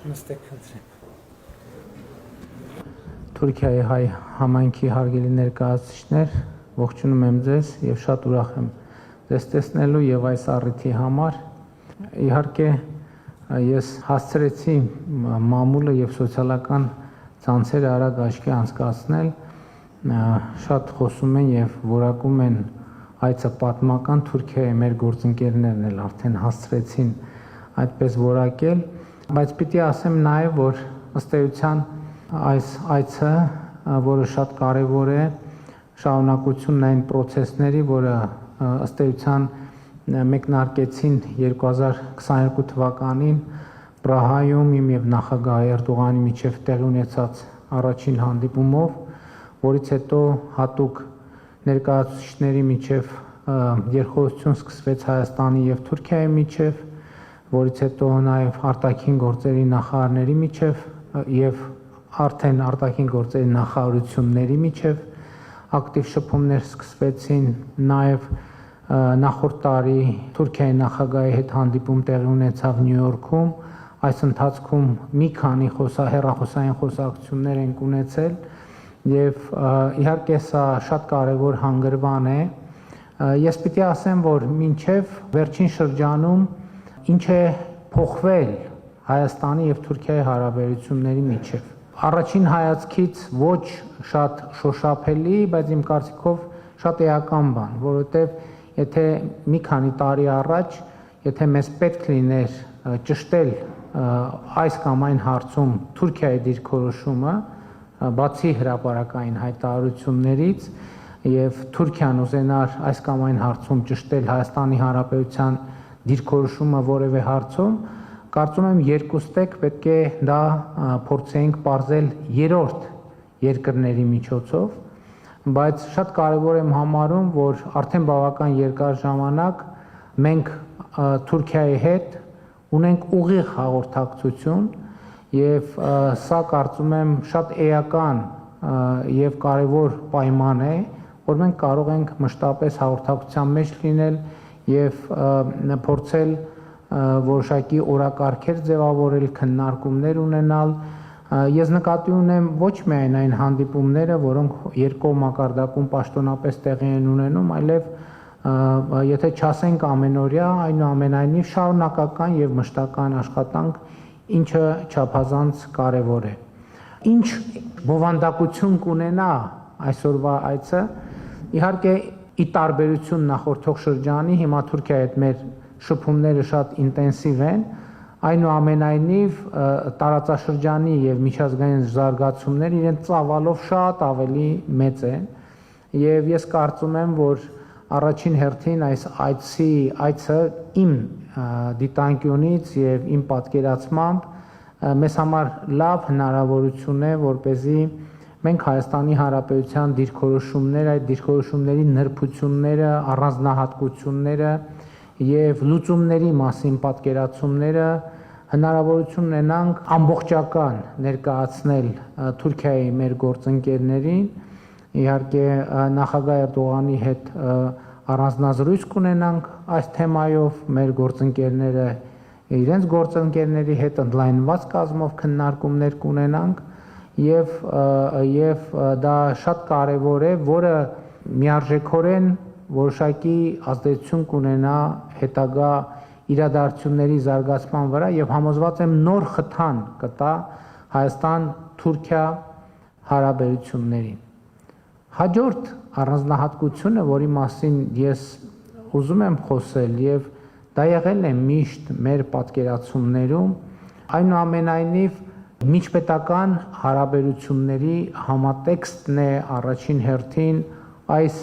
Նստեք խնդրեմ։ Թուրքիայի հայ համայնքի հարգելի ներկայացուցիչներ, ողջունում եմ ձեզ եւ շատ ուրախ եմ ձեզ տեսնելու եւ այս առիթի համար։ Իհարկե ես հասցրեցի մամուլը եւ սոցիալական ցանցերը արագ աչքի անցկացնել, շատ խոսում են եւ որակում են այցը պատմական Թուրքիայի մեր գործընկերներն էլ արդեն հասցրեցին այդպես որակել, բայց պիտի ասեմ նաեւ, որ ըստ էության այս այցը, որը շատ կարևոր է, շարունակությունն այն process-ների, որը ըստ էության մեկնարկեցին 2022 թվականին Պրահայում իմ եւ նախագահ Էրդողանի միջև տեղի ունեցած առաջին հանդիպումով, որից հետո հատուկ ներկայացուցիչների միջև երկխոսություն սկսվեց Հայաստանի եւ Թուրքիայի միջև, որից հետո նաեւ արտաքին գործերի նախարարների միջև եւ արդեն արտաքին գործերի նախարարությունների միջև ակտիվ շփումներ սկսվեցին, նաեւ նախորդ տարի Թուրքիայի նախագահի հետ հանդիպում տեղի ունեցավ Նյու Յորքում, այս ընթացքում մի քանի հեռախոսային խոսակցություններ ենք ունեցել եւ իհարկե սա շատ կարեւոր հանգրվան է։ Ես պիտի ասեմ, որ մինչեւ վերջին շրջանում ինչ է փոխվել Հայաստանի եւ Թուրքիայի հարաբերությունների միջև։ Առաջին հայացքից ոչ շատ շոշափելի, բայց իմ կարծիքով շատ էական բան, որովհետեւ եթե մի քանի տարի առաջ, եթե մեզ պետք լիներ ճշտել այս կամ այն հարցում Թուրքիայի դիրքորոշումը, բացի հրապարակային հայտարարություններից եւ Թուրքիան ուզենար այս կամ այն հարցում ճշտել Հայաստանի Հանրապետության դիրքորոշումը որևէ հարցում, կարծում եմ երկուստեք պետք է դա փորձեինք բարձել երրորդ երկրների միջոցով, բայց շատ կարևոր եմ համարում, որ արդեն բավական երկար ժամանակ մենք Թուրքիայի հետ ունենք ուղիղ հաղորդակցություն եւ սա կարծում եմ շատ էական եւ կարեւոր պայման է, որ մենք կարող ենք մշտապես հաղորդակցության մեջ լինել եւ փորձել որոշակի օրակարգեր ձևավորել, քննարկումներ ունենալ։ Ես նկատի ունեմ ոչ միայն այն հանդիպումները, որոնք երկկողմ մակարդակում պաշտոնապես տեղի են ունենում, այլև եթե չասենք ամենօրյա, այնուամենայնիվ շարունակական եւ մշտական աշխատանք, ինչը չափազանց կարեւոր է։ Ինչ բովանդակություն կունենա այսօրվա այցը, իհարկե ի տարբերություն նախորդող շրջանի, հիմա Թուրքիայի հետ մեր շփումները շատ ինտենսիվ են, այնուամենայնիվ տարածաշրջանի եւ միջազգային զարգացումները իրենց ծավալով շատ ավելի մեծ են եւ ես կարծում եմ, որ առաջին հերթին այս այցը իմ դիտանկյունից եւ իմ պատկերացմամբ մեզ համար լավ հնարավորություն է, որպեսզի մենք Հայաստանի Հանրապետության դիրքորոշումները, այդ դիրքորոշումների նրբությունները, առանձնահատկությունները եւ լուծումների մասին պատկերացումները հնարավորություն ունենանք ամբողջական ներկայացնել Թուրքիայի մեր գործընկերներին, իհարկե նախագահ Էրդողանի հետ առանձնազրույց կունենանք այս թեմայով, մեր գործընկերները իրենց գործընկերների հետ ընդլայնված կազմով քննարկումներ կունենանք եւ դա շատ կարեւոր է, որը միարժեքորեն որոշակի ազդեցություն կունենա հետագա իրադարձությունների զարգացման վրա եւ համոզված եմ նոր խթան կտա Հայաստան-Թուրքիա հարաբերություններին։ Հաջորդ առանձնահատկությունը, որի մասին ես ուզում եմ խոսել եւ դա եղել է միշտ մեր պատկերացումներում, այնուամենայնիվ միջպետական հարաբերությունների համատեքստն է առաջին հերթին այս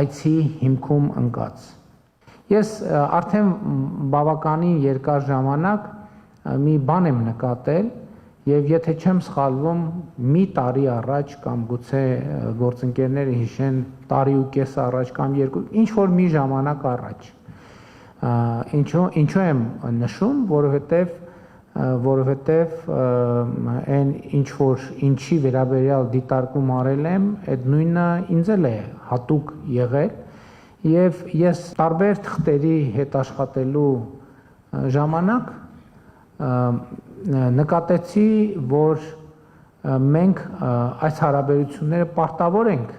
այցի հիմքում ընկած։ Ես արդեն բավականին երկար ժամանակ մի բան եմ նկատել եւ եթե չեմ սխալվում մի տարի առաջ կամ գուցե գործընկերները հիշեն տարի ու կես առաջ կամ երկու ինչ որ մի ժամանակ առաջ ինչու եմ նշում, որովհետեւ այն ինչ որ ինչի վերաբերյալ դիտարկում արել եմ, այդ նույնը ինձ էլ է հատուկ եղել եւ ես տարբեր թղթերի հետ աշխատելու ժամանակ նկատեցի, որ մենք այս հարաբերությունները պարտավոր ենք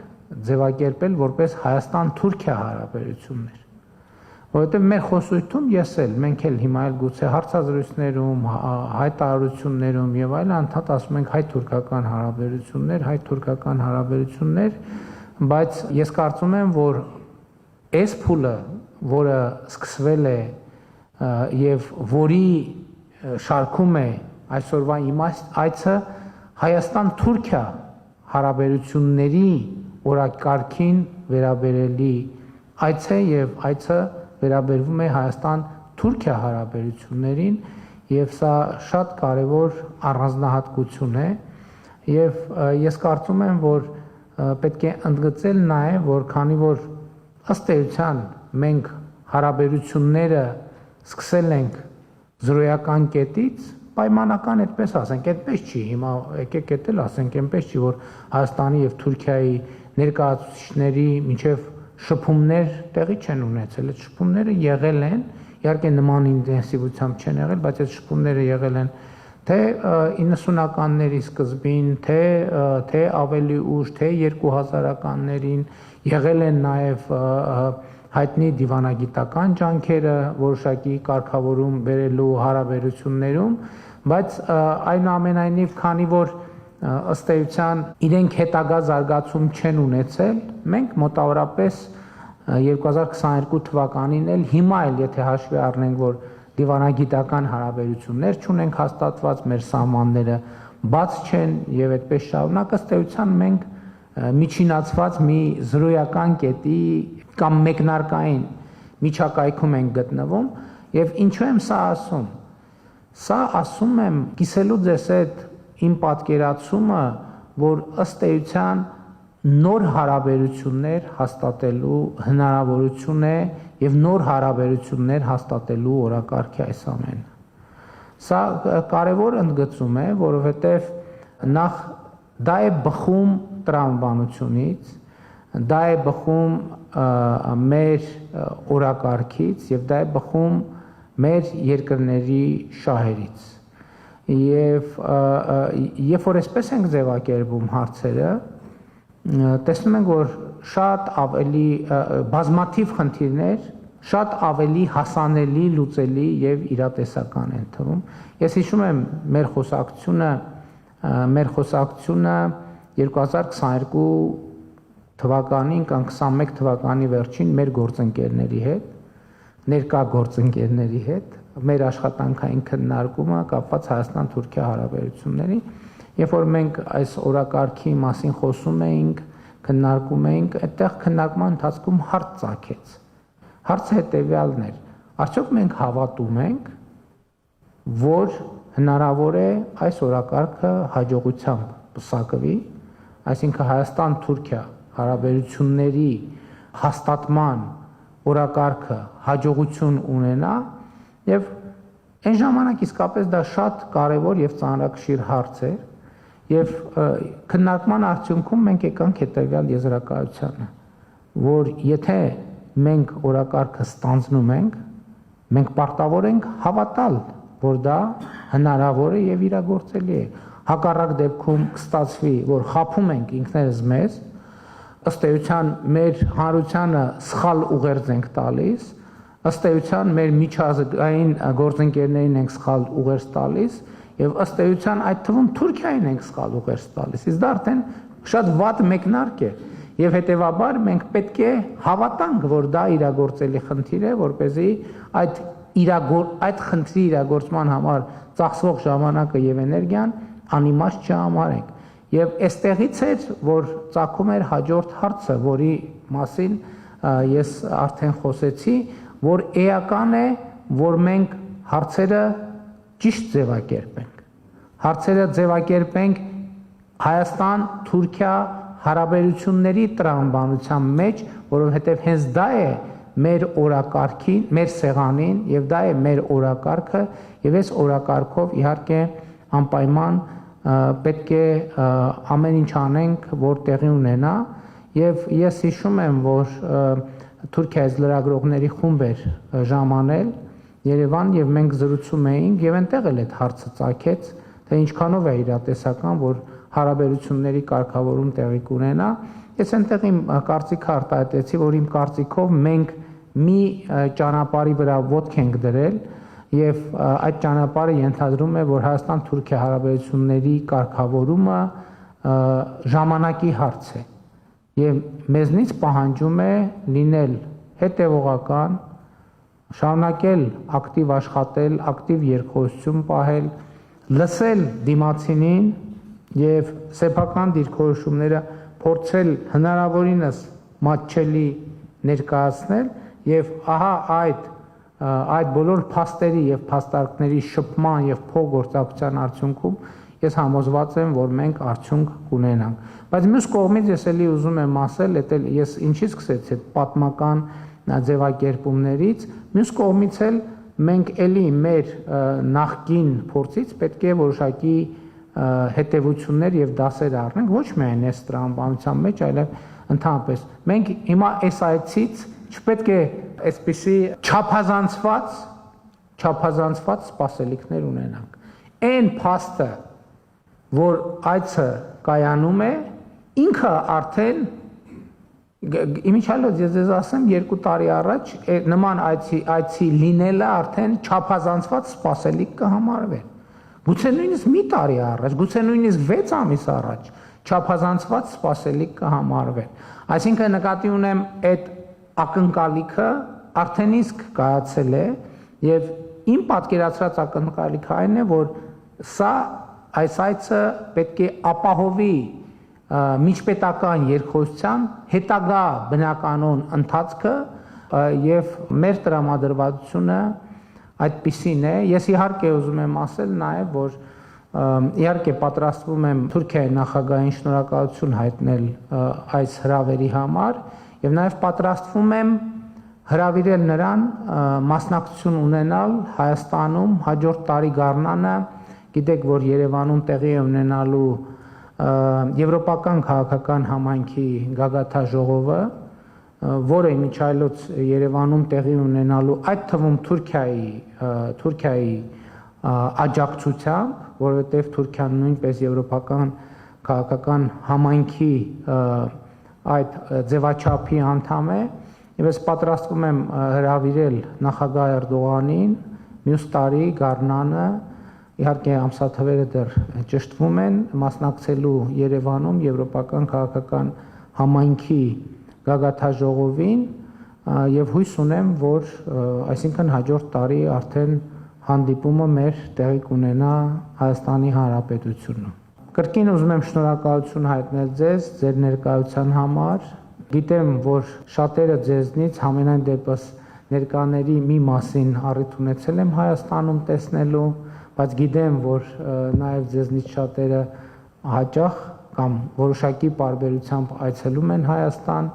ձևակերպել որպես Հայաստան-Թուրքիա հարաբերություններ, որովհետև մեր խոսույթում մենք էլ հիմա էլ գուցե հարցազրույցներում, հայտարարություններում եւ այլն անդադ ասում ենք հայ-թուրքական հարաբերություններ, բայց ես կարծում եմ, որ այս փուլը, որը սկսվել է եւ որի շարքում է այսօրվա այցը Հայաստան-Թուրքիա հարաբերությունների օրակարգին վերաբերելի այց է եւ այցը վերաբերվում է Հայաստան-Թուրքիա հարաբերություններին եւ սա շատ կարեւոր առանձնահատկություն է եւ ես կարծում եմ, որ պետք է ընդգծել նաեւ, որ քանի որ ըստ էության մենք հարաբերությունները սկսել ենք զրոյական կետից, պայմանական այդպես ասենք, այդպես չի, հիմա եկեք էդ էլ ասենք, այնպես չի, որ Հայաստանի եւ Թուրքիայի ներկայացուցիչների միջև շփումներ տեղի չեն ունեցել, այդ շփումները եղել են, իհարկե նման ինտենսիվությամբ չեն եղել, բայց այդ շփումները եղել են թե 90-ականների սկզբին, թե ավելի ուշ, թե 2000-ականներին, եղել են նաև հայտնի դիվանագիտական ջանքերը որոշակի կարգավորում բերելու հարաբերություններում, բայց այնուամենայնիվ, քանի որ ըստ էության իրենք հետագա զարգացում չեն ունեցել, մենք մոտավորապես 2022 թվականին էլ հիմա էլ եթե հաշվի առնենք, որ դիվանագիտական հարաբերություններ չունենք հաստատված, մեր սահմանները բաց չեն եւ այդպես շարունակ, ըստ էության մենք միջինացված մի զրոյական կետի կամ մեկնարկային միջակայքում ենք գտնվում եւ ինչու եմ սա ասում։ Սա ասում եմ կիսելու ձեզ այդ իմ պատկերացումը, որ ըստ էության նոր հարաբերություններ հաստատելու հնարավորություն է եւ նոր հարաբերություններ հաստատելու օրակարգի այս ամենը։ Սա կարևոր ընդգծում է, որովհետեւ նախ դա է բխում տրամաբանությունից, դա է բխում մեր օրակարգից եւ դա է բխում մեր երկրների շահերից։ Եվ երբ որ այսպես ենք ձևակերպում հարցերը, տեսնում ենք, որ շատ ավելի բազմաթիվ խնդիրներ շատ ավելի հասանելի, լուծելի եւ իրատեսական են թվում։ Ես հիշում եմ մեր խոսակցությունը 2022 թվականին կամ 21 թվականի վերջին մեր գործընկերների հետ, ներկա գործընկերների հետ, մեր աշխատանքային քննարկումը կապված Հայաստան-Թուրքիա հարաբերությունների, երբ որ մենք այս օրակարգի մասին խոսում էինք, քննարկում էինք, այդտեղ քննարկման ընթացքում հարց ծագեց։ Հարցը հետևյալն էր. արդյոք մենք հավատում ենք, որ հնարավոր է այս օրակարգը հաջողությամբ պսակվի, այսինքն Հայաստան-Թուրքիա հարաբերությունների հաստատման օրակարգը հաջողություն ունենա եւ այն ժամանակ իսկապես դա շատ կարեւոր եւ ծանրակշիռ հարց էր եւ քննարկման արդյունքում մենք եկանք հետեւյալ եզրակացությանը, որ եթե մենք օրակարգը ստանձնում ենք, մենք պարտավոր ենք հավատալ, որ դա հնարավոր է եւ իրագործելի է։ Հակառակ դեպքում կստացվի, որ խափում ենք ինքներս մեզ, ըստ էության մեր հանրությանը սխալ ուղերձ ենք տալիս, ըստ էության մեր միջազգային գործընկերներին ենք սխալ ուղերձ տալիս եւ ըստ էության այդ թվում Թուրքիային ենք սխալ ուղերձ տալիս։ Իսկ դա արդեն շատ վատ մեկնարկ է եւ հետեւաբար մենք պետք է հավատանք, որ դա իրագործելի խնդիր է, որպեսզի այդ խնդրի իրագործման համար ծախսվող ժամանակը եւ էներգիան անիմաստ չհամարենք։ Եվ այստեղից էր, որ ծագում էր հաջորդ հարցը, որի մասին ես արդեն խոսեցի, որ էական է, որ մենք հարցերը ճիշտ ձևակերպենք։ Հարցերը ձևակերպենք Հայաստան-Թուրքիա հարաբերությունների տրամաբանության մեջ, որովհետև հենց դա է մեր օրակարգին, մեր սեղանին եւ դա է մեր օրակարգը եւ այս օրակարգով իհարկե անպայման պետք է ամեն ինչ անենք, որ տեղի ունենա եւ ես հիշում եմ, որ Թուրքիայից լրագրողների խումբ էր ժամանել Երևան եւ մենք զրուցում էինք եւ այնտեղ էլ այդ հարցը ծագեց, թե ինչքանով է իրատեսական, որ հարաբերությունների կարգավորում տեղի կունենա։ Ես այնտեղ իմ կարծիքը արտահայտեցի, որ իմ կարծիքով մենք մի ճանապարհի վրա ոտք ենք դրել եւ այդ ճանապարհը ենթադրում է, որ Հայաստան-Թուրքիա հարաբերությունների կարգավորումը ժամանակի հարց է եւ մեզնից պահանջում է լինել հետեւողական, շարունակել ակտիվ աշխատել, ակտիվ երկխոսություն պահել, լսել դիմացինին եւ սեփական դիրքորոշումները փորձել հնարավորինս մատչելի ներկայացնել եւ ահա այդ բոլոր փաստերի եւ փաստարկների շփման եւ փոխգործակցության արդյունքում ես համոզված եմ, որ մենք արդյունք կունենանք։ Բայց մյուս կողմից ես էլի ուզում եմ ասել, ես ինչից սկսեցի այդ պատմական ձևակերպումներից, մյուս կողմից էլ մենք էլի մեր նախկին փորձից պետք է որոշակի հետևություններ եւ դասեր առնենք, ոչ միայն այս տրամաբանության մեջ, այլև ընդհանրապես։ Մենք հիմա այս այցից չպետք է այսպիսի չափազանցված սպասելիքներ ունենանք։ Այն փաստը, որ այցը կայանում է, ինքը արդեն Իմիջիալոց ես ասեմ 2 տարի առաջ նման այցի լինելը արդեն չափազանցված սպասելիք կհամարվեր։ Գուցե նույնիսկ մի տարի առաջ, գուցե նույնիսկ 6 ամիս առաջ չափազանցված սպասելիք կհամարվեր։ Այսինքն նկատի ունեմ այդ ակնկալիքը արդեն իսկ կայացել է եւ իմ պատկերացրած ակնկալիքը այն է, որ այս այցը պետք է ապահովի միջպետական երկխոսության հետագա բնականոն ընթացքը եւ մեր տրամադրվածությունը այդպիսին է։ Ես իհարկե ուզում եմ ասել նաեւ, որ իհարկե պատրաստվում եմ Թուրքիայի նախագահին շնորհակալություն հայտնել այս հրավերի համար եւ նաեւ պատրաստվում եմ հրավիրել նրան մասնակցություն ունենալ Հայաստանում հաջորդ տարի գարնանը։ Գիտեք, որ Երևանում տեղի է ունենալու Եվրոպական քաղաքական համայնքի գագաթաժողովը, որը միջայլոց Երևանում տեղի ունենալու այդ թվում Թուրքիայի աջակցությամբ, որովհետև Թուրքիան նույնպես Եվրոպական քաղաքական համայնքի այդ ձևաչափի անդամ է, եւ ես պատրաստվում եմ հրավիրել նախագահ Էրդողանին մյուս տարի գարնանը, իհարկե ամսաթվերը դեռ ճշտվում են, մասնակցելու Երևանում Եվրոպական քաղաքական համայնքի գագաթաժողովին եւ հույս ունեմ, որ այսինքն հաջորդ տարի արդեն հանդիպումը մեր տեղի կունենա Հայաստանի Հանրապետությունում։ Կրկին ուզում եմ շնորհակալություն հայտնել ձեզ ձեր ներկայության համար։ Գիտեմ, որ շատերը ձեզնից համենայն դեպս ներկաների մի մասին առիթ ունեցել եմ Հայաստանում տեսնելու, բայց գիտեմ, որ նաև ձեզնից շատերը հաճախ կամ որոշակի պարբերությամբ այցելում են Հայաստան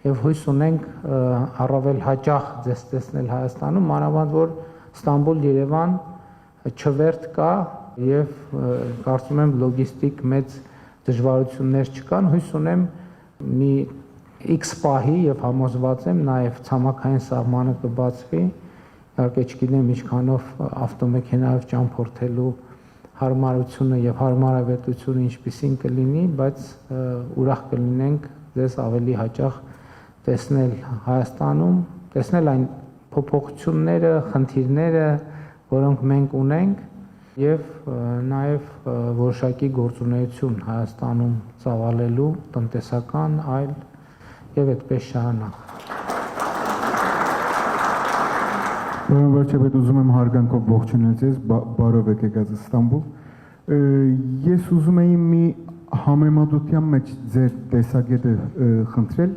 եւ հույս ունենք առավել հաճախ ձեզ տեսնել Հայաստանում, մանավանդ որ Ստամբուլ-Երևան չվերթ կա եւ կարծում եմ լոգիստիկ մեծ դժվարություններ չկան, հույս ունեմ մի X պահի եւ համոզված եմ նաեւ ցամաքային սահմանը կբացվի, իհարկե չգիտեմ ինչքանով ավտոմեքենայով ճամփորդելու հարմարությունը եւ հարմարավետությունը ինչպիսին կլինի, բայց ուրախ կլինենք ձեզ ավելի հաճախ տեսնել Հայաստանում, տեսնել այն փոփոխությունները, խնդիրները, որոնք մենք ունենք եւ նաեւ որոշակի գործունեություն Հայաստանում ծավալելու տնտեսական, այլ եւ այդպես շարունակ։ Պարոն վարչապետ, ուզում եմ հարգանքով ողջունել ձեզ, բարով եք եկած Ստամբուլ։ Ես ուզում էի մի համեմատության մեջ ձեր տեսակետը խնդրել։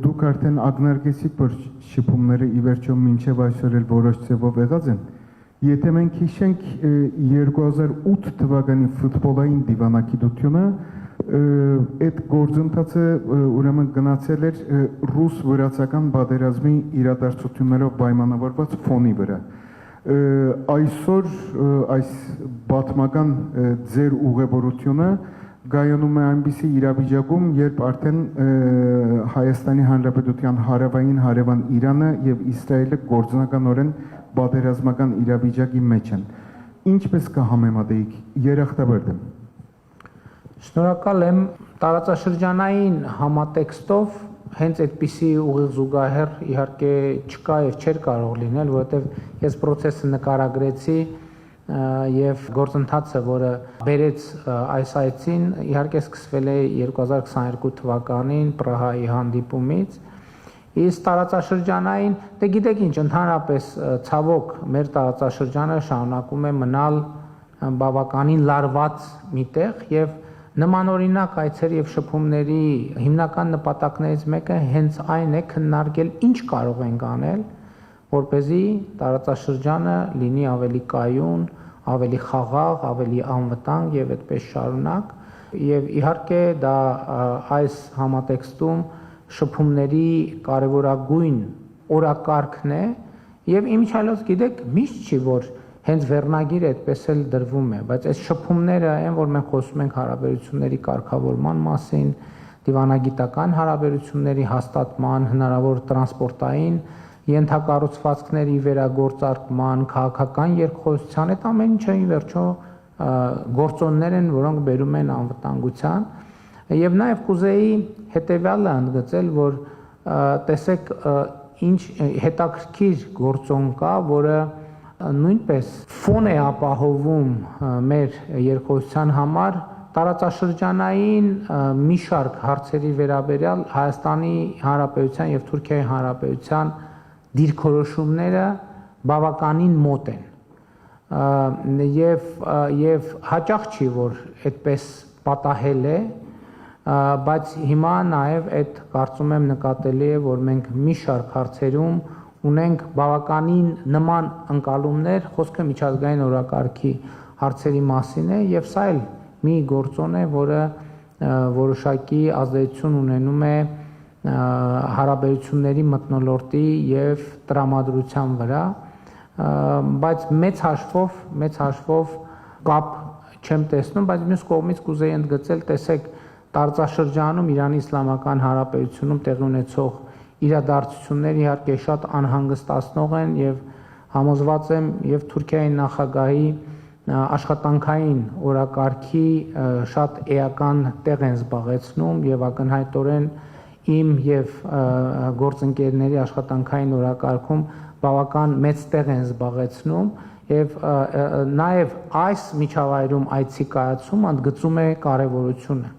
Դուք արդեն ակնարկեցիք, որ շփումները ի վերջո մինչև այսօր էլ որոշ ձևով եղած են։ Եթե մենք հիշենք 2008 թվականի ֆուտբոլային դիվանագիտությունը, այդ գործընթացը ուրեմն գնացել էր ռուս-վրացական պատերազմի իրադարձություններով պայմանավորված ֆոնի վրա։ Այսօր այս պատմական ձեր ուղևորությունը գայանում է այնպիսի իրավիճակում, երբ արդեն Հայաստանի Հանրապետության հարավային հարևան Իրանը եւ Իսրայելը գործնականորեն պատերազմական իրավիճակի մեջ են։ Ինչպես կհամեմատեիք երախտաբարդեմ։ Շնորհակալ եմ տարածաշրջանային համատեքստով հենց այդպիսի ուղիղ զուգահեռ իհարկե չկա եւ չէր կարող լինել, որովհետեւ ես process-ը նկարագրեցի եւ գործընթացը, որը բերեց այս այցին, իհարկե սկսվել է 2022 թվականին Պրահայի հանդիպումից։ Իսկ տարածաշրջանային, դե գիտեք ինչ, ընդհանրապես ցավոք մեր տարածաշրջանը շարունակում է մնալ բավականին լարված միտեղ եւ նմանօրինակ այցեր եւ շփումների հիմնական նպատակներից մեկը հենց այն է քննարկել ինչ կարող ենք անել, որպեսզի տարածաշրջանը լինի ավելի կայուն, ավելի խաղաղ, ավելի անվտանգ եւ այդպես շարունակ։ Եվ իհարկե դա այս համատեքստում շփումների կարևորագույն օրակարգն է եւ իմիջիայլոց գիտեք միշտ չի որ հենց վերնագիրը այդպես էլ դրվում է, բայց այս շփումները այն որ մենք խոսում ենք հարաբերությունների կարգավորման մասին, դիվանագիտական հարաբերությունների հաստատման, հնարավոր տրանսպորտային ենթակառուցվածքների վերագործարկման, քաղաքական երկխոսության, այդ ամեն ինչը ի վերջո գործոններ են, որոնք բերում են անվտանգության։ Եվ նաև կուզեի հետևյալը ընդգծել, որ տեսեք ինչ հետաքրքիր գործոն կա, որը նույնպես ֆոն է ապահովում մեր երկխոսության համար տարածաշրջանային մի շարք հարցերի վերաբերյալ Հայաստանի Հանրապետության եւ Թուրքիայի Հանրապետության դիրքորոշումները բավականին մոտ են եւ հաճախ չի որ այդպես պատահել է, բայց հիմա նաեւ այդ կարծում եմ նկատելի է որ մենք մի շարք հարցերում ունենք բավականին նման ընկալումներ, խոսքը միջազգային օրակարգի հարցերի մասին է եւ սա էլ մի գործոն է, որը որոշակի ազդեցություն ունենում է հարաբերությունների մթնոլորտի եւ տրամադրության վրա, բայց մեծ հաշվով կապ չեմ տեսնում, բայց մյուս կողմից կուզեի ընդգծել, տեսեք, տարածաշրջանում Իրանի Իսլամական Հանրապետությունում տեղի ունեցող իրադարձությունները իհարկե շատ անհանգստացնող են եւ համոզված եմ եւ Թուրքիայի նախագահի աշխատանքային օրակարգի շատ էական տեղ են զբաղեցնում եւ ակնհայտորեն իմ եւ գործընկերների աշխատանքային օրակարգում բավական մեծ տեղ են զբաղեցնում եւ նաեւ այս միջավայրում այցի կայացումը ընդգծում է կարեւորությունը,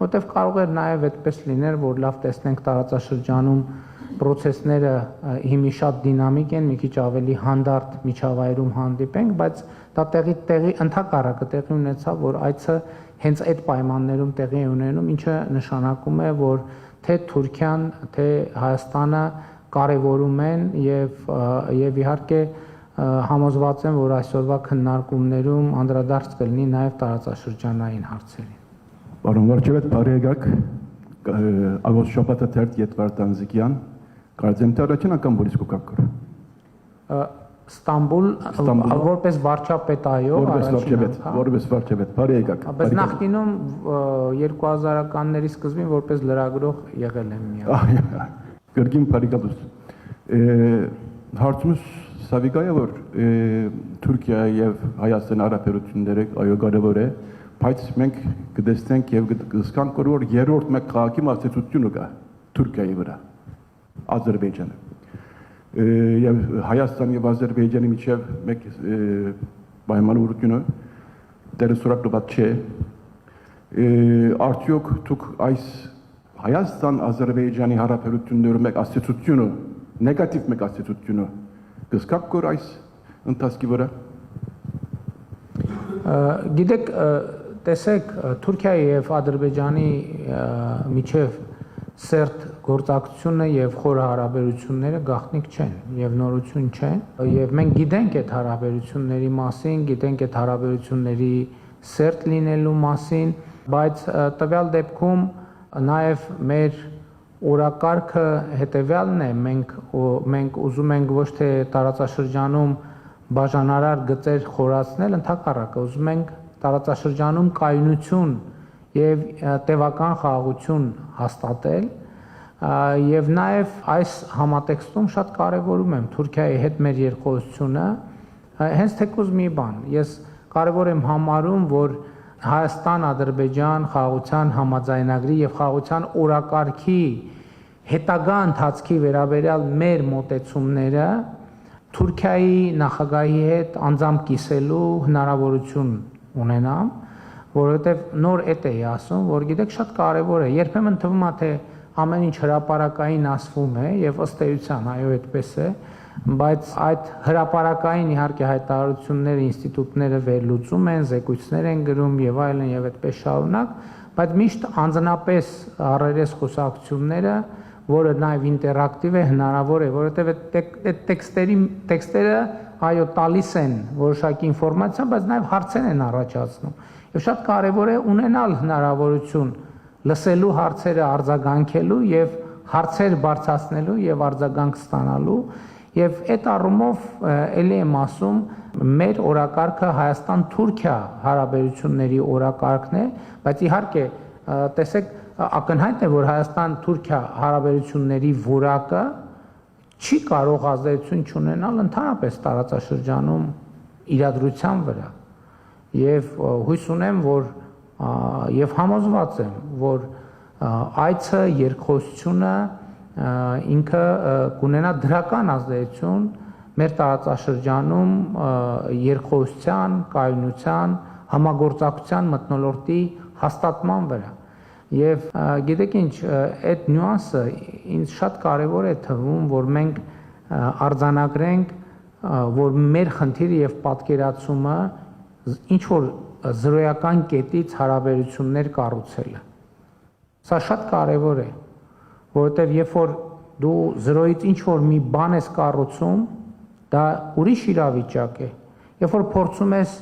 որտեղ կարող էր նաեւ այդպես լինել, որ լավ տեսնենք տարածաշրջանում process-ները հիմի շատ դինամիկ են, մի քիչ ավելի հանդարտ միջավայրում հանդիպենք, բայց դա տեղի ընդհակառակը տեղի ունեցավ, որ այցը հենց այդ պայմաններում տեղի է ունենում, ինչը նշանակում է, որ թե Թուրքիան, թե Հայաստանը կարևորում են եւ իհարկե համոզված եմ, որ այսօրվա քննարկումներում անդրադարձ կլինի նաեւ տարածաշրջանային հարցերին։ Պարոն վարչապետ, բարի եկաք, Ագոս շաբաթը թերթ Եդվարդանզիկյան, կարծեմ թե առաջին անգամ Բորիս Կոկակոր։ Ստամբուլ որպես վարչապետ այո, որպես վարչապետ, բարի եկաք։ Բայց նախկինում 2000-ականների սկզբին որպես լրագրող եղել եմ միայն։ Գրգին Փարիգալուս։ Հարցումս Սավիկայը որ Թուրքիա եւ Հայաստան հարաբերությունները այո կարեւոր է, բայց մենք կտեսնենք եւ կզգանք որ երրորդ մեկ քաղաքի մասնակցությունը կա Թուրքիայի վրա, Ադրբեջանը։ Եվ Հայաստան եւ Ադրբեջանի միջև մեկ պայմանավորությունը դերսորակլված չէ։ Արդյոք դուք այս Հայաստան-Ադրբեջանի հարաբերություններում մեկ ասոցիացիոնը, նեգատիվ մեկ ասոցիացիոնը կզգաք որ այս ընթացքի վրա։ Գիտեք, տեսեք, Թուրքիայի եւ Ադրբեջանի միջև սերտ գործակցությունը եւ խոր հարաբերությունները գաղտնիք չեն եւ նորություն չեն եւ մենք գիտենք այդ հարաբերությունների մասին, գիտենք այդ հարաբերությունների սերտ լինելու մասին, բայց տվյալ դեպքում նաեւ մեր օրակարգը հետեւյալն է, մենք ուզում ենք ոչ թե տարածաշրջանում բաժանարար գծեր խորացնել, ընդհակառակը ուզում ենք տարածաշրջանում կայունություն եւ տևական խաղաղություն հաստատել եւ նաեւ այս համատեքստում շատ կարեւորում եմ Թուրքիայի հետ մեր երկխոսությունը հենց թեկուզ մի բան ես կարեւոր եմ համարում որ Հայաստան-Ադրբեջան խաղաղության համաձայնագրի եւ խաղաղության օրակարգի հետագա ընթացքի վերաբերյալ մեր մոտեցումները Թուրքիայի նախագահի հետ անձամբ կիսելու հնարավորություն ունենամ, որովհետեւ նոր էդ էի ասում, որ գիտեք շատ կարեւոր է, երբեմն թվում է թե ամեն ինչ հրապարակային ասվում է եւ ըստ էության այո այդպես է, բայց այդ հրապարակային իհարկե հայտարարությունները ինստիտուտները վերլուծում են, զեկույցներ են գրում եւ այլն եւ այդպես շարունակ, բայց միշտ անձնապես առերես խոսակցությունները որը նաև ինտերակտիվ է հնարավոր է, որովհետև այդ տեքստերը այո տալիս են որոշակի ինֆորմացիա, բայց նաև հարցեր են առաջացնում։ Եվ շատ կարևոր է ունենալ հնարավորություն լսելու հարցերը արձագանքելու եւ հարցեր բարձրացնելու եւ արձագանք ստանալու եւ այդ առումով ելի եմ ասում մեր օրակարգը Հայաստան-Թուրքիա հարաբերությունների օրակարգն է, բայց իհարկե տեսեք ակնհայտ է որ Հայաստան-Թուրքիա հարաբերությունների որակը չի կարող ազդեցություն չունենալ ընդհանրապես տարածաշրջանում իրադրության վրա եւ հույս ունեմ որ եւ համոզված եմ որ այցը երկխոսությունը ինքը կունենա դրական ազդեցություն մեր տարածաշրջանում երկխոսության, կայունության, համագործակցության մթնոլորտի հաստատման վրա Եվ գիտեք ինչ, այդ նյուանսը ինձ շատ կարևոր է թվում, որ մենք արձանագրենք, որ մեր խնդիրը եւ պատկերացումը ինչ որ զրոյական կետից հարաբերություններ կառուցելը։ Սա շատ կարևոր է, որովհետեւ երբ որ դու զրոյից ինչ որ մի բան ես կառուցում, դա ուրիշ իրավիճակ է։ Երբ որ փորձում ես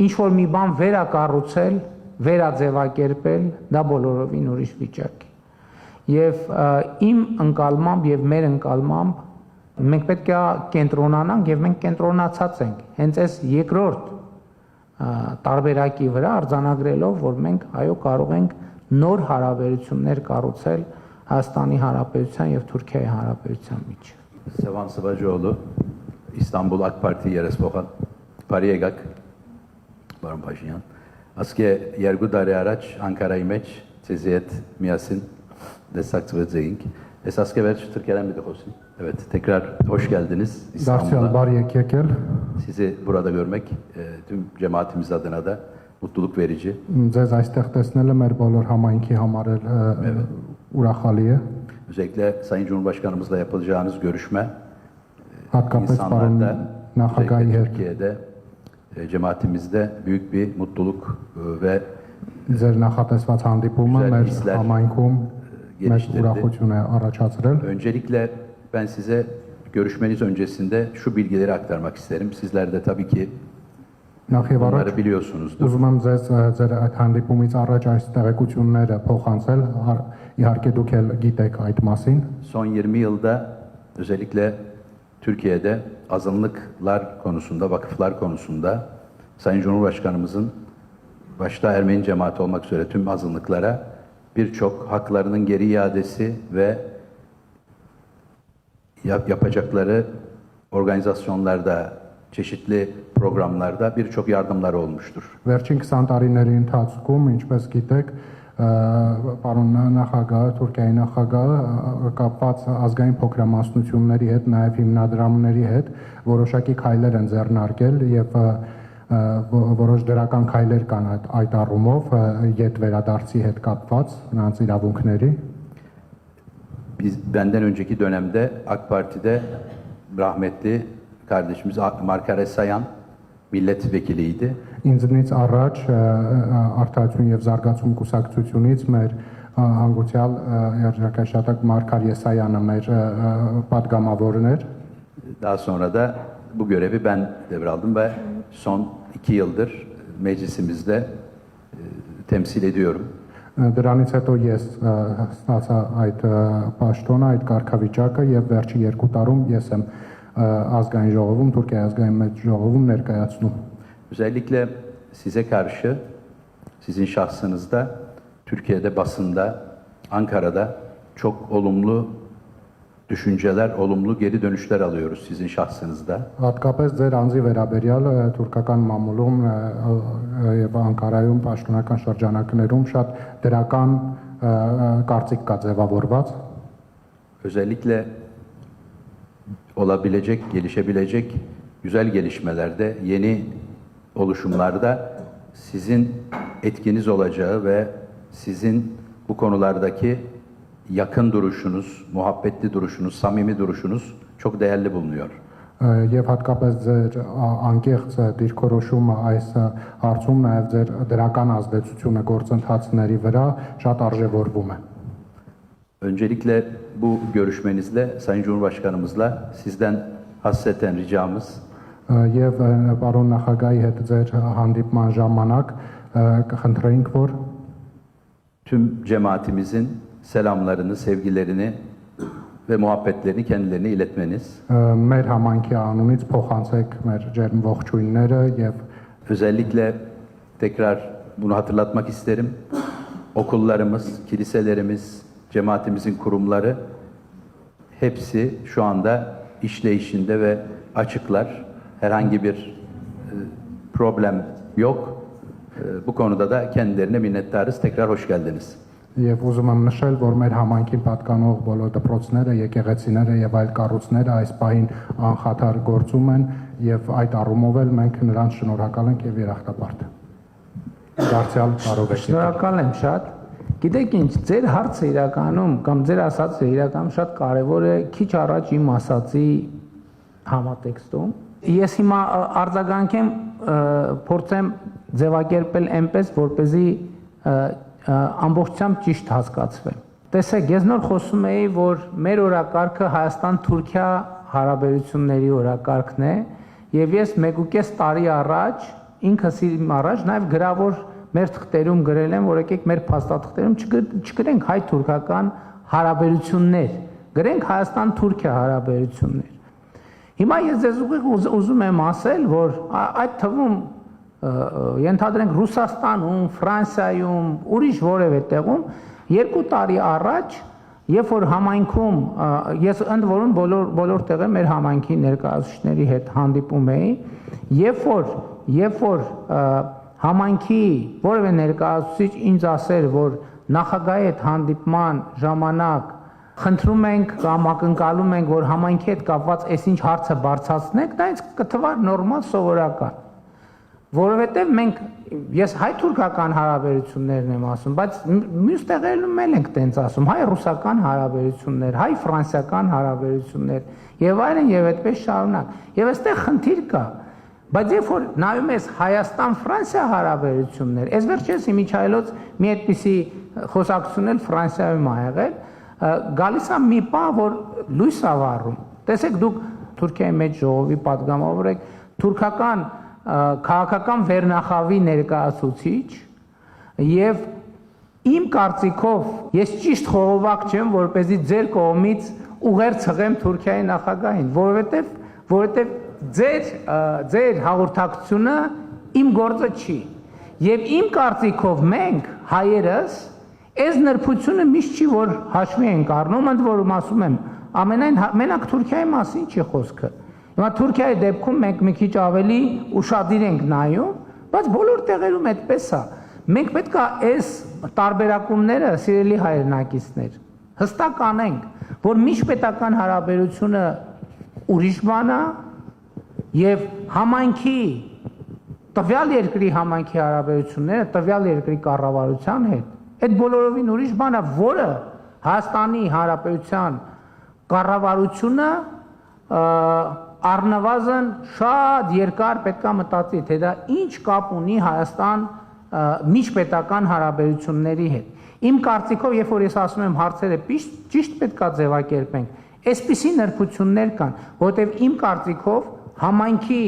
ինչ որ մի բան վերակառուցել, վերաձևակերպել, դա բոլորովին ուրիշ վիճակ է։ Եվ իմ ընկալմամբ եւ մեր ընկալմամբ մենք պետք է կենտրոնանանք եւ մենք կենտրոնացած ենք հենց այս երկրորդ տարբերակի վրա արձանագրելով, որ մենք այո կարող ենք նոր հարաբերություններ կառուցել Հայաստանի Հանրապետության եւ Թուրքիայի Հանրապետության միջեւ։ Sevan Sıvacıoğlu, İstanbul AK Parti երեսփոխան, բարի եկաք, պարոն Փաշինյան։ Ասկե երկու տարի առաջ Անկարայի մեջ ցեզի հետ միասին դեսակցվեցինք։ Ես ասկե վերջ Türkiye'den bir de olsun. Evet, tekrar hoş geldiniz Դարձյալ İstanbul'a. բարի եկել։ Sizi burada görmek tüm cemaatimiz adına da mutluluk verici. Ձեզ այստեղ տեսնելը մեր բոլոր համայնքի համար էլ ուրախալի է։ Özellikle Sayın Cumhurbaşkanımızla yapılacağınız görüşme Հատկապես պարոն insanlarda, նախագահի özellikle հետ Türkiye'de cemaatimizde büyük bir mutluluk ve ձեր նախատեսված հանդիպումը Güzel մեր hisler համայնքում մեծ geliştirdi. ուրախություն է առաջացրել։ Öncelikle ben size görüşmeniz öncesinde şu bilgileri aktarmak isterim. Sizler de tabii ki Նախ եւ առաջ bunları biliyorsunuzdur. ուզում եմ ձեզ ձեր այդ հանդիպումից առաջ այս տեղեկությունները փոխանցել, իհարկե դուք էլ գիտեք այդ մասին։ Son 20 yılda özellikle Türkiye'de azınlıklar konusunda, vakıflar konusunda Sayın Cumhurbaşkanımızın başta Ermeni cemaati olmak üzere tüm azınlıklara birçok haklarının geri iadesi ve yapacakları organizasyonlarda, çeşitli programlarda birçok yardımlar olmuştur. Վերջին 20 տարիների ընթացքում, ինչպես գիտեք, պարոն նախագահը, Թուրքիայի նախագահը կապված ազգային փոքրամասնությունների հետ, նաև հիմնադրամների հետ որոշակի քայլեր են ձեռնարկել եւ որոշ դրական քայլեր կան այդ առումով յետ վերադարձի հետ կապված նրանց իրավունքների։ Benden önceki dönemde AK Parti'de rahmetli kardeşimiz Markare Sayan milletvekiliydi. Ինձնից առաջ Արդարություն եւ զարգացում կուսակցությունից մեր հանգուցյալ երաժշտակ Մարգար Եսայանը մեր պատգամավորն էր։ Daha sonra da bu görevi ben devraldım ve son 2 yıldır meclisimizde temsil ediyorum. Դրանից հետո ես ստացա այդ պաշտոնը, այդ կարգավիճակը եւ վերջի 2 տարում ես եմ ազգային ժողովում, Թուրքիայի ազգային մեծ ժողովում ներկայացնում։ Özellikle size karşı, sizin şahsınızda Türkiye'de basında, Ankara'da çok olumlu düşünceler, olumlu geri dönüşler alıyoruz sizin şahsınızda. Հատկապես ձեր անձի վերաբերյալ թուրքական մամուլում եւ Անկարայում պաշտոնական շրջանակներում շատ դրական կարծիք կա ձևավորված Özellikle olabilecek, gelişebilecek güzel gelişmelerde, yeni oluşumlarda sizin etkiniz olacağı ve sizin bu konulardaki yakın duruşunuz, muhabbetli duruşunuz, samimi duruşunuz çok değerli bulunuyor. եւ հատկապես ձեր անկեղծ դիրքորոշումը այս հարցում նաեւ ձեր դրական ազդեցությունը գործընթացների վրա շատ արժևորվում է Öncelikle bu görüşmenizle, Sayın Cumhurbaşkanımızla sizden hasreten ricamız, եւ պարոն նախագահի հետ ձեր հանդիպման ժամանակ կխնդրեինք որ tüm cemaatimizin selamlarını, sevgilerini ve muhabbetlerini kendilerine iletmeniz. մեր համանքի անունից փոխանցեք մեր ջերմ ողջույնները եւ Özellikle tekrar bunu hatırlatmak isterim. Okullarımız, kiliselerimiz, cemaatimizin kurumları hepsi şu anda işleyişinde ve açıklar. Herhangi bir problem yok. Bu konuda da kendilerine minnettarız. Tekrar hoş geldiniz. Եվ ուզում եմ նշել, որ մեր համայնքին պատկանող բոլոր դպրոցները, եկեղեցիները եւ այլ կառույցները այս պահին անխաթար գործում են եւ այդ առումով էլ մենք նրանց շնորհակալ ենք եւ երախտապարտ։ Դարձյալ կարող եք։ Շնորհակալ եմ շատ։ Գիտեք ինչ, ձեր հարցը իրականում կամ ձեր ասածը իրականում շատ կարևոր է, քիչ առաջ իմ ասածի համատեքստում։ Ես հիմա արձագանքեմ, փորձեմ ձևակերպել այնպես, որպեսզի ամբողջությամբ ճիշտ հասկացվեմ։ Տեսեք, ես նոր խոսում էի, որ մեր օրակարգը Հայաստան-Թուրքիա հարաբերությունների օրակարգն է, եւ ես 1.5 տարի առաջ ինքս իմ առաջ նաեւ գրավոր մեր թղթերում գրել եմ, որ եկեք մեր փաստաթղթերում չգրենք հայ-թուրքական հարաբերություններ, գրենք Հայաստան-Թուրքիա հարաբերություններ։ Հիմա ես ձեզ ուզում եմ ասել, որ այդ թվում ենթադրենք Ռուսաստանում, Ֆրանսիայում, ուրիշ որևէ տեղում 2 տարի առաջ, երբ որ համայնքում ես ընդ որում բոլոր տեղը մեր համայնքի ներկայացուցիչների հետ հանդիպում էի, երբ որ համայնքի որևէ ներկայացուցիչ ինձ ասեր, որ նախագահի հետ հանդիպման ժամանակ խնդրում ենք կամ ակնկալում ենք, որ համայնքի հետ կապված այսինչ հարցը բարձրացնեք, դա ինձ կթվար նորմալ սովորական։ Որովհետև մենք ես հայ-թուրքական հարաբերություններն եմ ասում, բայց մյուս տեղերում էլ ենք տենց ասում, հայ-ռուսական հարաբերություններ, հայ-ֆրանսիական հարաբերություններ եւ այլն եւ այդպես շարունակ։ Եվ այստեղ խնդիր կա, բայց երբ որ նայում ես Հայաստան-Ֆրանսիա հարաբերություններ, այս վերջերս Միչայելոց մի այդպիսի խոսակցություն էլ Ֆրանսիայում ա եղել, գալիս է մի բան, որ լույս ա վառում։ Տեսեք, դուք Թուրքիայի մեջ ժողովի պատգամավոր եք, թուրքական քաղաքական վերնախավի ներկայացուցիչ եւ իմ կարծիքով ես ճիշտ խողովակ չեմ, որպեսզի ձեր կողմից ուղեր ցղեմ Թուրքիայի նախագահին, որովհետեւ ձեր հաղորդակցությունը իմ գործը չի։ Եվ իմ կարծիքով մենք հայերս այս նրբությունը միշտ չի որ հաշվի ենք առնում, ընդ որում ասում եմ, ամենայն մենակ Թուրքիայի մասին չի խոսքը։ Հիմա Թուրքիայի դեպքում մենք մի քիչ ավելի ուշադիր ենք նայում, բայց բոլոր տեղերում այդպես է։ Մենք պետք է այս տարբերակումները, սիրելի հայրենակիցներ, հստակ անենք, որ միջպետական հարաբերությունը ուրիշ բան է եւ համայնքի տվյալ երկրի համայնքի հարաբերությունները տվյալ երկրի կառավարության հետ այդ բոլորովին ուրիշ բան է, որը Հայաստանի Հանրապետության կառավարությունը առնվազն շատ երկար պետքա մտածի, թե դա ինչ կապ ունի Հայաստան միջպետական հարաբերությունների հետ։ Իմ կարծիքով, երբ որ ես ասում եմ հարցերը ճիշտ պետքա ձևակերպենք, այսպիսի նրբություններ կան, որտեղ իմ կարծիքով համայնքի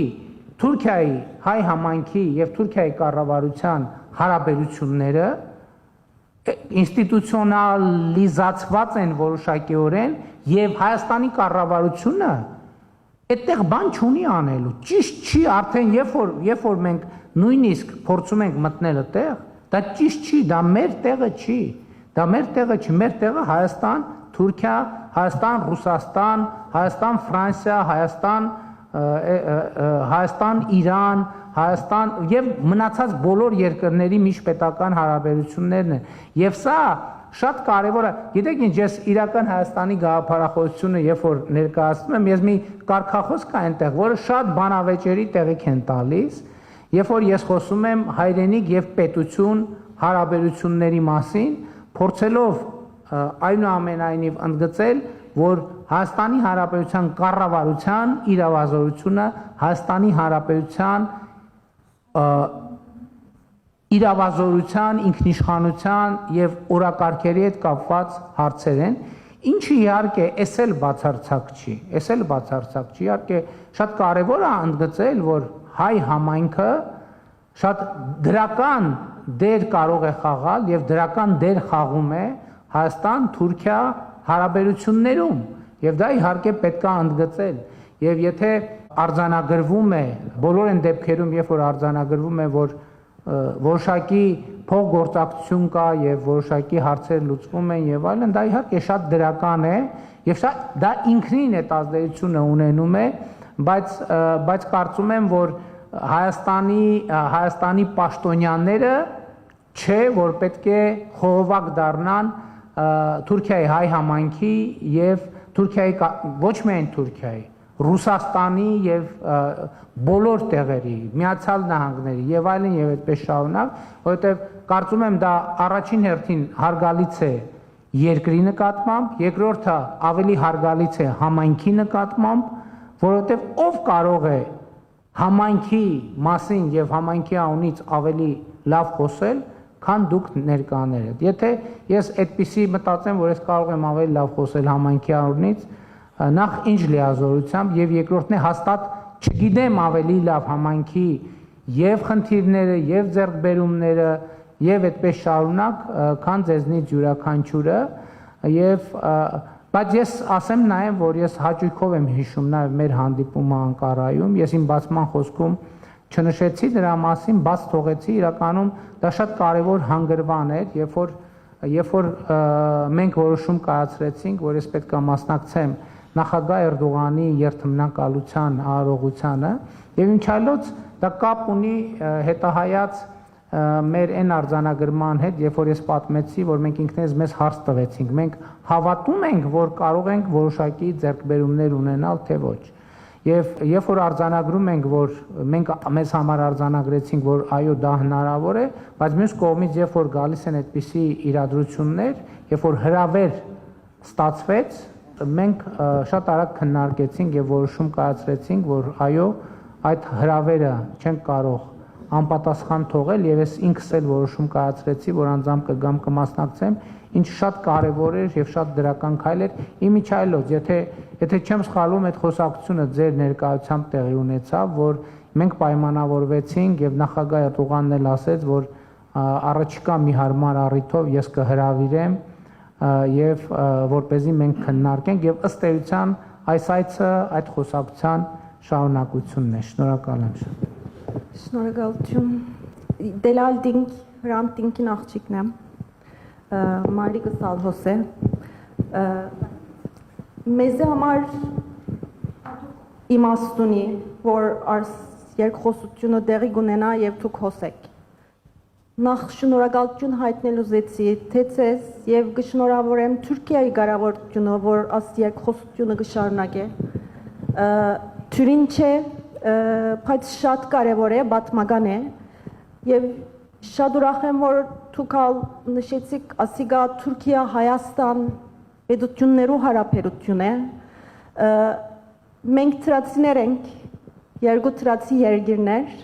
Թուրքիայի, հայ համայնքի եւ Թուրքիայի կառավարության հարաբերությունները ինստիտուցիոնալիզացված են որոշակիորեն եւ Հայաստանի կառավարությունը այդտեղ բան չունի անելու։ Ճիշտ չի արդեն երբ որ մենք նույնիսկ փորձում ենք մտնել այդտեղ, Դա ճիշտ չի, դա մեր տեղը չի։ Դա մեր տեղը չի, մեր տեղը Հայաստան, Թուրքիա, Հայաստան, Ռուսաստան, Հայաստան, Ֆրանսիա, Հայաստան, Իրան, Հայաստան եւ մնացած բոլոր երկրների միջպետական հարաբերություններն են։ Եվ սա շատ կարևոր է։ Գիտեք ինչ, ես իրական Հայաստանի գաղափարախոսությունը երբ որ ներկայացնում եմ, ես մի կարգախոս կա այնտեղ, որը շատ բանավեճերի տեղիք են տալիս, երբ որ ես խոսում եմ հայրենիք եւ պետություն հարաբերությունների մասին, փորձելով այնուամենայնիվ ընդգծել, որ Հայաստանի Հանրապետության կառավարության իրավազորությունը Հայաստանի Հանրապետության իրավազորության, ինքնիշխանության եւ օրակարգերի հետ կապված հարցեր են, ինչը իհարկե էս էլ բացարձակ չի, իհարկե շատ կարեւոր է ընդգծել, որ հայ համայնքը շատ դրական դեր կարող է խաղալ եւ դրական դեր խաղում է Հայաստան-Թուրքիա հարաբերություններում եւ դա իհարկե պետք է ընդգծել եւ եթե արձանագրվում է բոլոր այն դեպքերում երբ որ արձանագրվում է որ որոշակի փոխգործակցություն կա եւ որոշակի հարցեր լուծվում են եւ այլն դա իհարկե շատ դրական է եւ դա ինքնին այդ ազդեցությունը ունենում է բայց կարծում եմ որ Հայաստանի պաշտոնյաները չէ որ պետք է խողովակ դառնան Թուրքիայի հայ համայնքի եւ Թուրքիայի ոչ միայն Թուրքիայի Ռուսաստանի եւ բոլոր տեղերի Միացյալ Նահանգների եւ այլն եւ այդպես շարունակ որովհետեւ կարծում եմ դա առաջին հերթին հարգալից է երկրի նկատմամբ երկրորդը ավելի հարգալից է համայնքի նկատմամբ որովհետեւ ով կարող է համայնքի մասին եւ համայնքի անունից ավելի լավ խոսել քան դուք ներկաները եթե ես այդպիսի մտածեմ որ ես կարող եմ ավելի լավ խոսել համայնքի անունից նախ ինչ լիազորությամբ եւ երկրորդն է հաստատ չգիտեմ ավելի լավ համայնքի եւ խնդիրները եւ ձեռքբերումները եւ այդպես շարունակ քան ձեզնից յուրաքանչյուրը եւ բայց ես ասեմ նաեւ որ ես հաճույքով եմ հիշում նաեւ մեր հանդիպումը Անկարայում ես իմ բացման խոսքում չնշեցի դրա մասին բաց թողեցի իրականում դա շատ կարեւոր հանգրվան էր երբ որ մենք որոշում կայացրեցինք որ ես պետք է մասնակցեմ նախագահ Էրդողանի երթմնակալության արարողությանը եւ ինչ այլոց դա կապ ունի հետահայաց մեր այն արձանագրման հետ երբ որ ես պատմեցի որ մենք ինքներս մեզ հարց տվեցինք մենք հավատում ենք որ կարող ենք որոշակի ձեռքբերումներ ունենալ թե ոչ եւ երբ որ արձանագրում ենք որ մենք մեզ համար արձանագրեցինք որ այո դա հնարավոր է բայց մյուս կողմից երբ որ գալիս են այդպիսի իրադրություններ երբ որ հրավեր ստացվեց մենք շատ արագ քննարկեցինք եւ որոշում կայացրեցինք որ այո այդ հրավերը չենք կարող անպատասխան թողել եւ ես ինքս էլ որոշում կայացրեցի որ անձամբ կգամ կմասնակցեմ ինչը շատ կարեւոր էր եւ շատ դրական քայլ էր իմիջայլոց եթե չեմ սխալվում այդ խոսակցությունը ձեր ներկայությամբ տեղի ունեցավ որ մենք պայմանավորվեցինք եւ նախագահ Էրդողանն էլ ասեց որ առաջիկա մի հարմար առիթով ես կհրավիրեմ եւ որպեսզի մենք քննարկենք եւ ըստ էության այս այցը այդ խոսակցության շարունակությունն է շնորհակալ եմ շատ Շնորհակալություն Դելալդինգ Հրանտինկին աղջիկն եմ Մարիկը Սալհոս է մեզ համար իմաստունի որ երկխոսությունը դեղի գունենա եւ դուք հոսեք Նախ շնորհակալություն հայտնել ուզեցի թե ցես եւ կշնորհավորեմ Թուրքիայի կառավարությունը որ աս երկխոսությունը կշարունակե Թուրին չէ բայց շատ կարեւոր է պատմական է եւ շատ ուրախ եմ որ դուք նշեցիք ասիգա Թուրքիա Հայաստան պետություններու հարաբերություն է մենք ծրացիներ ենք երկու ծրացի երկիրներ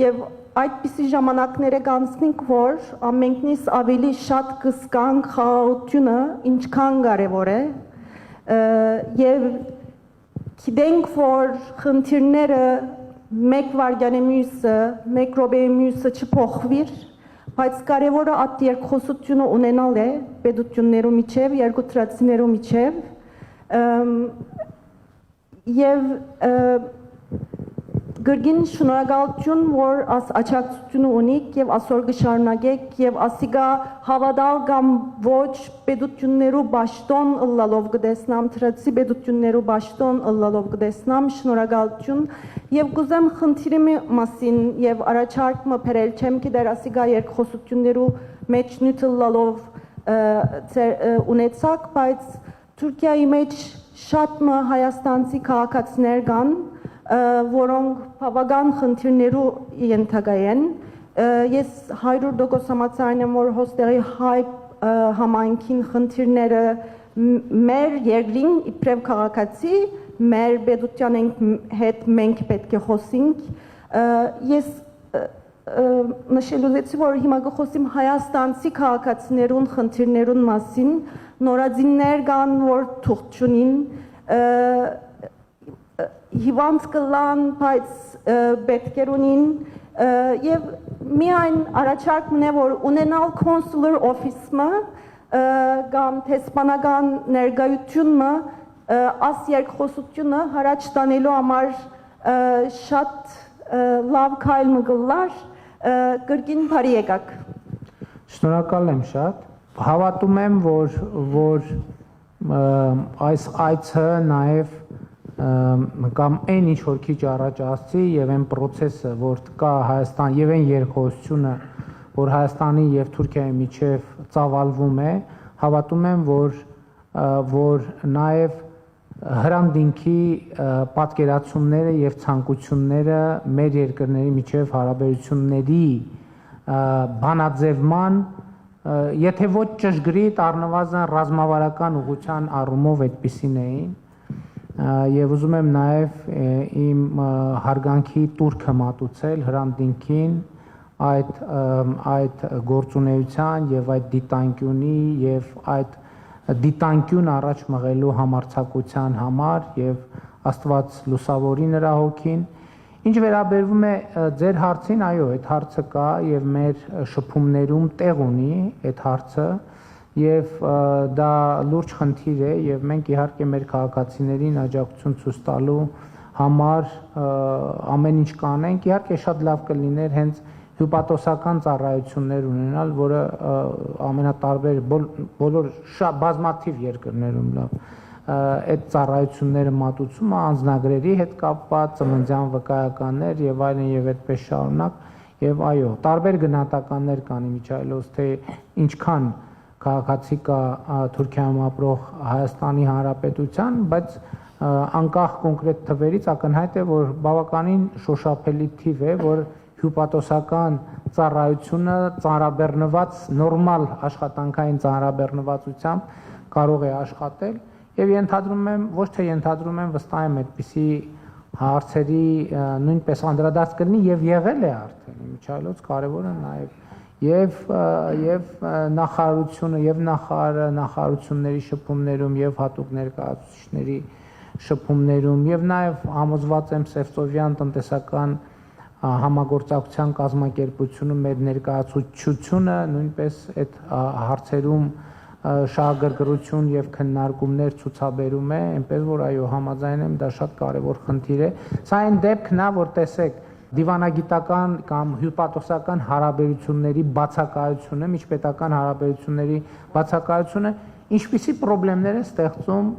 եւ այդպիսի ժամանակները կանցնենք որ ամենքնից ավելի շատ կսկանք խաղաղությունը ինչքան կարեւոր է եւ գիտենք որ խնդիրները մեկ վարյանի մյուսը մեկ րոպեի մյուսը չփոխվիր բայց կարևորը այդ երկխոսությունը ունենալ է պետություններու միջև երկու ծրացիներու միջև եւ Գրգին շնորհակալություն, որ աս աչակցությունը ունիք եւ ասոր կշարունակեք եւ ասիգա հավատալ կամ ոչ պետություններու ճշտոն ըլլալով կդեսնամ, թրացի պետություններու ճշտոն ըլլալով կդեսնամ, շնորհակալություն եւ կուզեմ խնդիրի մասին եւ առաջարկը բերել չեմ գիտեր ասիգա երկխոսություններու մեջ նյութ ըլլալով ունեցակ, բայց Թուրքիայի մեջ շատ հայաստանցի քաղաքացիներ կան, որոնք բավական խնդիրներու ենթակայեն։ Ես 100% համաձայն եմ, որ հոստերի հայ համայնքին խնդիրները մեր երկրին իբրև քաղաքացի, մեր պետության հետ մենք պետք է խոսենք։ Ես նշել ուզեցի, որ հիմա կխոսեմ հայաստանցի քաղաքացիներուն խնդիրներուն մասին, նորածիններ կան, որ թուղթ չունին, հիվանդ կլան, բայց պետք է ունին, եւ միայն առաջարկն է, որ ունենալ consular office-ը կամ տեսփանական ներկայությունը աս երկխոսությունը հարաճ տանելու համար շատ լավ քայլ մգլար, կրկին բարի եկաք։ Շնորհակալ եմ շատ։ Հավատում եմ, որ այս այցը նաև կամ այն ինչ որ քիչ առաջ ասցի եւ այն process-ը, որ կա Հայաստան եւ այն երկխոսությունը, որ Հայաստանի եւ Թուրքիայի միջև ծավալվում է, հավատում եմ, որ նաև հրանդինքի պատկերացումները եւ ցանկությունները մեր երկրների միջև հարաբերությունների բանաձևման, եթե ոչ ճշգրիտ, առնվազն ռազմավարական ուղղության առումով այդպիսին էին, եւ ուզում եմ նաեւ իմ հարգանքի տուրքը մատուցել հրանդինքին այդ գործունեության եւ այդ դիտանկյունի եւ այդ դիտանկյուն առաջ մղելու համարձակության համար եւ Աստված լուսավորի նրա հոգին։ Ինչ վերաբերվում է ձեր հարցին, այո, այդ հարցը կա եւ մեր շփումներում տեղ ունի այդ հարցը եւ դա լուրջ խնդիր է եւ մենք իհարկե մեր քաղաքացիներին աջակցություն ցույց տալու համար ամեն ինչ կանենք։ Իհարկե շատ լավ կլիներ հենց հյուպատոսական ծառայություններ ունենալ, որը ամենատարբեր բոլոր բազմաթիվ երկրներում լավ այդ ծառայությունները մատուցումը անձնագրերի հետ կապված, ծննդյան վկայականներ եւ այլն եւ այդպես շարունակ եւ այո, տարբեր գնահատականներ կան իմիջայլոց, թե ինչքան քաղաքացի կա Թուրքիայում ապրող Հայաստանի Հանրապետության, բայց անկախ կոնկրետ թվերից ակնհայտ է, որ բավականին շոշափելի թիվ է, որ հյուպատոսական ծառայությունը ծանրաբեռնված նորմալ աշխատանքային ծանրաբեռնվածությամբ կարող է աշխատել եւ ենթադրում եմ, ոչ թե ենթադրում եմ, վստահ եմ այդպիսի հարցերի նույնպես անդրադարձ կլինի եւ եղել է արդեն իմիջայլոց կարեւորը նաեւ եւ նախարարությունը եւ նախարարությունների շփումներում եւ հատուկ ներկայացուցիչների շփումներում եւ նաեւ համոզված եմ Սևծովյան տնտեսական համագործակցության կազմակերպությունը մեր ներկայացուցչությունը նույնպես այդ հարցերում շահագրգռություն եւ քննարկումներ ցուցաբերում է, այնպես որ այո, համաձայն եմ, դա շատ կարեւոր խնդիր է։ Սա այն դեպքն է, որ տեսեք, դիվանագիտական կամ հյուպատոսական հարաբերությունների բացակայությունը, միջպետական հարաբերությունների բացակայությունը ինչպիսի խնդիրներ է ստեղծում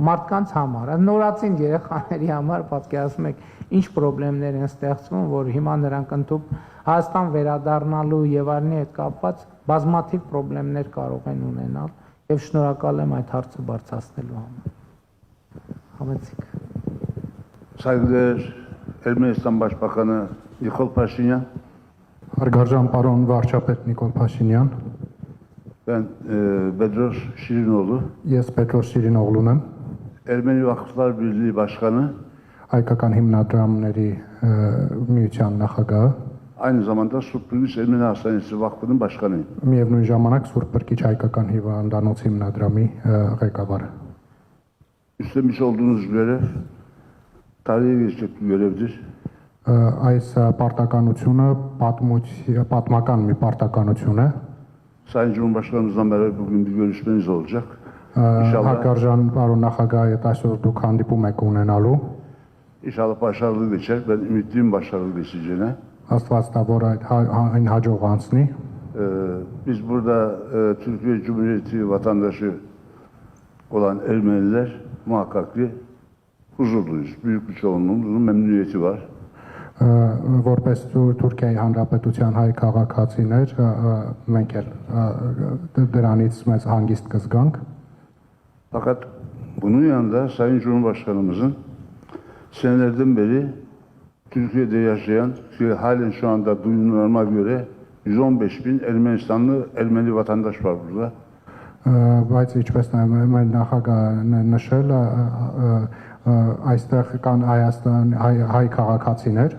մարդկանց համար, նորածին երեխաների համար, պատկերացնում եք, ինչ խնդիրներ են ստեղծվում, որ հիմա նրանք ընդհանուր Հայաստան վերադառնալու եւ այլնի հետ կապված բազմաթիվ խնդիրներ կարող են ունենալ եւ շնորհակալ եմ այդ հարցը բարձրացնելու համար։ Համեցիկ։ Saygıdeğer Ermenistan Başbakanı Nikol Paşinyan. Հարգարժան պարոն վարչապետ Նիկոլ Փաշինյան, Ben Bedros Şirinoğlu. ես Պետրոս Շիրինօղլուն եմ, Ermeni Vakıflar Birliği Başkanı. հայկական հիմնադրամների միության նախագահը, Aynı zamanda Surprilis Ermeni Hastanesi Vakfı'nın başkanıyım. միևնույն ժամանակ Սուրբ Պրկիչ հայկական հիվանդանոց հիմնադրամի ղեկավարը։ Üstlenmiş olduğunuz görev tarihe geçecek bir görevdir. Այս պարտականությունը պատմական մի պարտականություն է։ Sayın Cumhurbaşkanımızla beraber bugün bir görüşmeniz olacak. İnşallah Հարգարժան պարոն նախագահ, այդ այսօր դուք հանդիպում եք ունենալու։ İnşallah başarılı geçer. Ben ümitliyim başarılı geçeceğine. Աստված տա որ այն հաջող անցնի։ Biz burada Türkiye Cumhuriyeti vatandaşı olan Ermeniler muhakkak ki huzurluyuz. Büyük bir çoğunluğumuzun memnuniyeti var. Որպես Թուրքիայի Հանրապետության հայ քաղաքացիներ մենք էլ դրանից մեծ հանգիստ կզգանք։ Fakat bunun yanında Sayın Cumhurbaşkanımızın senelerden beri Türkiye'de yaşayan ki halen şu anda duyumlarıma göre 115 bin Ermeni vatandaş var burada. Բայց ինչպես մեր նախագահն է նշել, այստեղ կան հայ քաղաքացիներ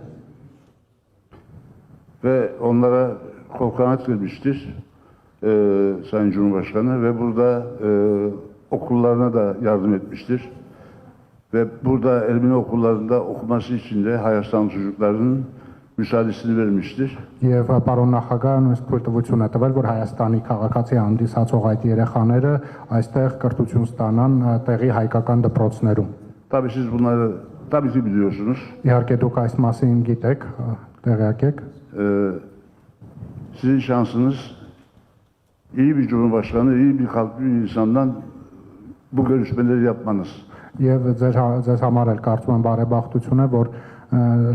Ve onlara kol kanat vermiştir Sayın Cumhurbaşkanı ve burada okullarına da yardım etmiştir. Ve burada Ermeni okullarında okuması için de Hayastan çocuklarının müsaadesini vermiştir. Եվ պարոն նախագահն ըստ թույլտվություն է տվել, որ Հայաստանի քաղաքացի հանդիսացող այդ երեխաները այստեղ կրթություն ստանան տեղի հայկական դպրոցներում։ Tabii siz bunları tabii ki biliyorsunuz. Իհարկե դուք այս մասին գիտեք, տեղյակ եք։ Sizin şansınız iyi bir cumhurbaşkanı, iyi bir kalpli bir insandan bu görüşmeleri yapmanız. Եվ ձեզ համար էլ կարծում եմ բարեբախտություն է, որ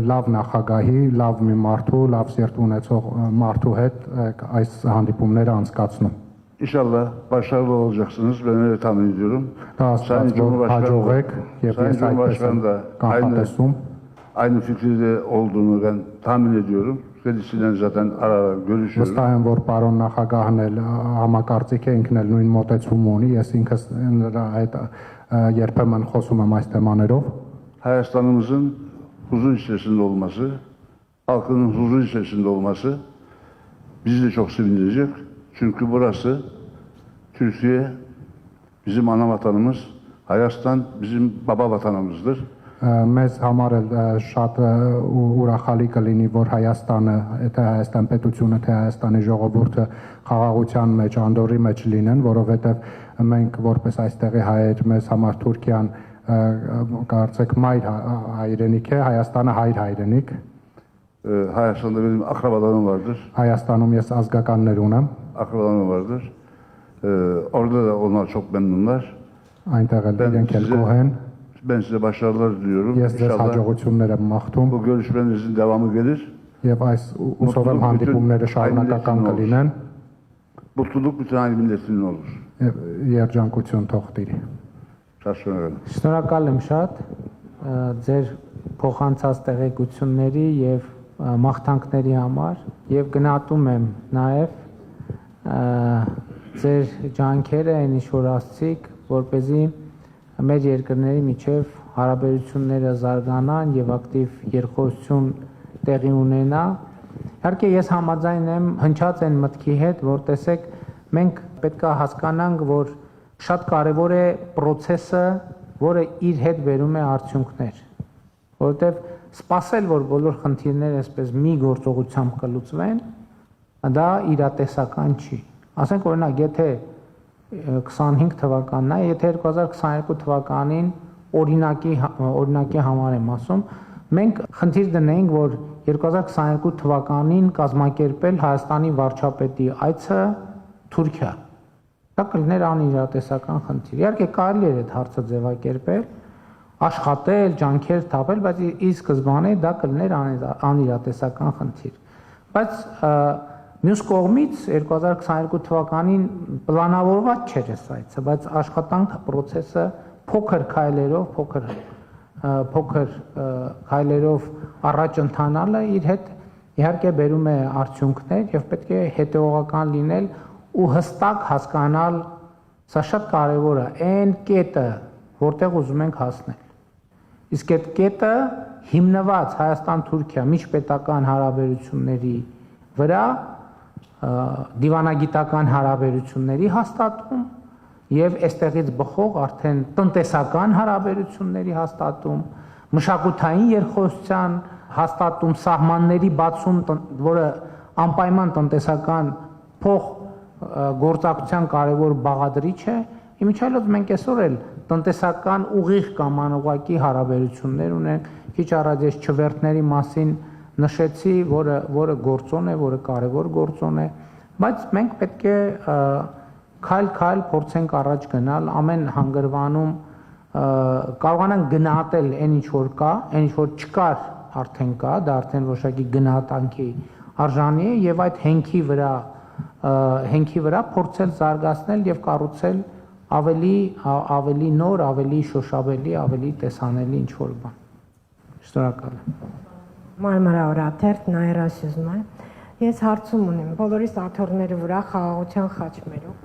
լավ նախագահի, լավ մի մարդու, լավ սիրտ ունեցող մարդու հետ այս հանդիպումները անցկացնում։ İnşallah başarılı olacaksınız. Ben öyle tahmin ediyorum. Sayın Cumhurbaşkanı da aynı fikirde olduğunu ben tahmin ediyorum. Kendisiyle zaten ara ara görüşüyorum. Վստահ եմ, որ պարոն նախագահն էլ համակարծիք է, ինքն էլ նույն մոտեցում ունի, ես ինքս նրա հետ երբեմն խոսում եմ այս թեմաներով։ Hayastانımızın huzur içerisinde olması, halkının huzur içerisinde olması bizi de çok sevindirecek. Çünkü burası Türkiye bizim ana vatanımız, Hayastan bizim baba vatanımızdır. Մեզ համար էլ շատ ուրախալի կլինի, որ Հայաստանը, թե Հայաստան պետությունը, թե Հայաստանի ժողովուրդը խաղաղության մեջ, անդորի մեջ լինեն, որովհետև մենք որպես այստեղի հայեր, մեզ համար Թուրքիան կարծեք մայր հայրենիք է, Հայաստանը հայր հայրենիք։ Hayastan'da benim akrabalarım vardır. Հայաստանում ես ազգականներ ունեմ, Akrabalarım vardır. Orada da onlar çok memnunlar. այնտեղ էլ իրենք էլ գոհ են։ Ben size başarılar diliyorum. Ես ձեզ İnşallah հաջողություններ եմ մաղթում bu görüşmenizin devamı gelir. եւ այս ուսով եմ հանդիպումները շարունակական կլինեն Mutluluk bütün aynı milletinin olur. եւ երջանկություն թող տիրի։ Şaşırın. Շնորհակալ եմ շատ ձեր փոխանցած տեղեկությունների եւ մաղթանքների համար եւ գնահատում եմ նաեւ ձեր ջանքերը այն ինչ որ ասցիք, որպեսզի մեր երկրների միջև հարաբերությունները զարգանան եւ ակտիվ երկխոսություն տեղի ունենա։ Իհարկե ես համաձայն եմ հնչած այն մտքի հետ, որ տեսեք մենք պետք է հասկանանք, որ շատ կարևոր է process-ը, որը իր հետ բերում է արդյունքներ, որովհետեւ սпасել, որ բոլոր խնդիրները այսպես մի գործողությամբ կլուծվեն, դա իրատեսական չի։ Ասենք օրինակ, եթե 25 թվականն է, եթե 2022 թվականին օրինակի համար եմ ասում, մենք խնդիր դնենք, որ 2022 թվականին կազմակերպել Հայաստանի վարչապետի այցը Թուրքիա։ Դա կլիներ անիրատեսական խնդիր։ Իհարկե կարելի է այդ հարցը ձևակերպել, աշխատել, ջանքեր թափել, բայց ի սկզբանե դա կլիներ անիրատեսական խնդիր։ Բայց մյուս կողմից 2022 թվականին պլանավորված չէր այս այցը, բայց աշխատանքը process-ը փոքր քայլերով առաջ ընթանալը իր հետ իհարկե բերում է արդյունքներ եւ պետք է հետեւողական լինել ու հստակ հասկանալ, սա շատ կարեւոր է, այն կետը, որտեղ ուզում ենք հասնել։ Իսկ այդ կետը հիմնված Հայաստան-Թուրքիա միջպետական հարաբերությունների վրա դիվանագիտական հարաբերությունների հաստատում եւ այստեղից բխող արդեն տնտեսական հարաբերությունների հաստատում, մշակութային երկխոսության հաստատում, սահմանների բացում, որը անպայման տնտեսական փոխ գործակցության կարևոր բաղադրիչ է, իմիջիայլոց մենք այսօր էլ տնտեսական ուղիղ կամ անուղղակի հարաբերություններ ունենք։ Քիչ առաջ ես չվերթների մասին նշեցի, որը գործոն է, որը կարևոր գործոն է, բայց մենք պետք է քայլ-քայլ փորձենք առաջ գնալ, ամեն հանգրվանում կարողանանք գնահատել այն ինչ որ կա, այն ինչ որ չկար արդեն կա, դա արդեն որոշակի գնահատանքի արժանի է եւ այդ հենքի վրա փորձել զարգացնել եւ կառուցել ավելի նոր, ավելի շոշափելի, ավելի տեսանելի ինչ որ բան։ Շնորհակալ եմ։ Մարմարա օրաթերթ Նաիրա Սյուզման։ Ես հարցում ունեմ, բոլորի սաթորների վրա խաղաղության խաչմերուկ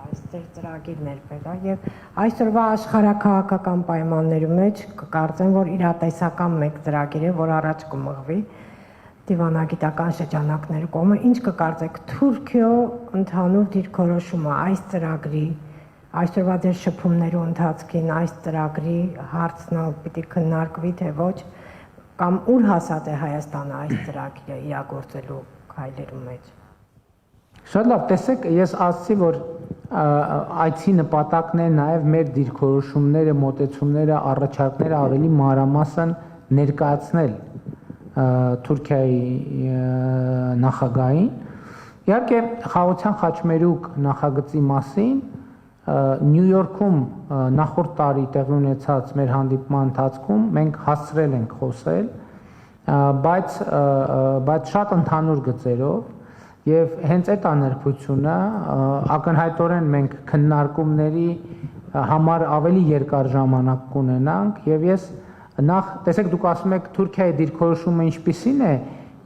այստեղ ծրագիրներ բերա եւ այսօրվա աշխարհակաղակական պայմանների մեջ կարծեմ, որ իրատեսական մեկ ծրագիր է, որ առաջ կմղվի դիվանագիտական շրջանակների կողմը։ Ինչ կկարծեք Թուրքիո ընդհանուր դիրքորոշումը այս ծրագրի այսօրվա ձեր շփումների ընթացքին այս ծրագրի հարցն պիտի քննարկվի թե ոչ կամ ուր հասած է Հայաստանը այս ծրագիրը իրագործելու քայլերում մեջ։ Շատ լավ, տեսեք, ես ասացի, որ այցի նպատակն է նաև մեր դիրքորոշումները, մոտեցումները, առաջարկները ավելի մանրամասն ներկայացնել Թուրքիայի նախագահին։ Իհարկե, խաղաղության խաչմերուկ նախագծի մասին Նյու Յորքում նախորդ տարի տեղի ունեցած մեր հանդիպման ընթացքում մենք հասցրել ենք խոսել, բայց շատ ընդհանուր գծերով եւ հենց այդ աներփությունը ակնհայտորեն մենք քննարկումների համար ավելի երկար ժամանակ կունենանք եւ ես նախ տեսեք դուք ասում եք Թուրքիայի դիրքորոշումը ինչպիսին է,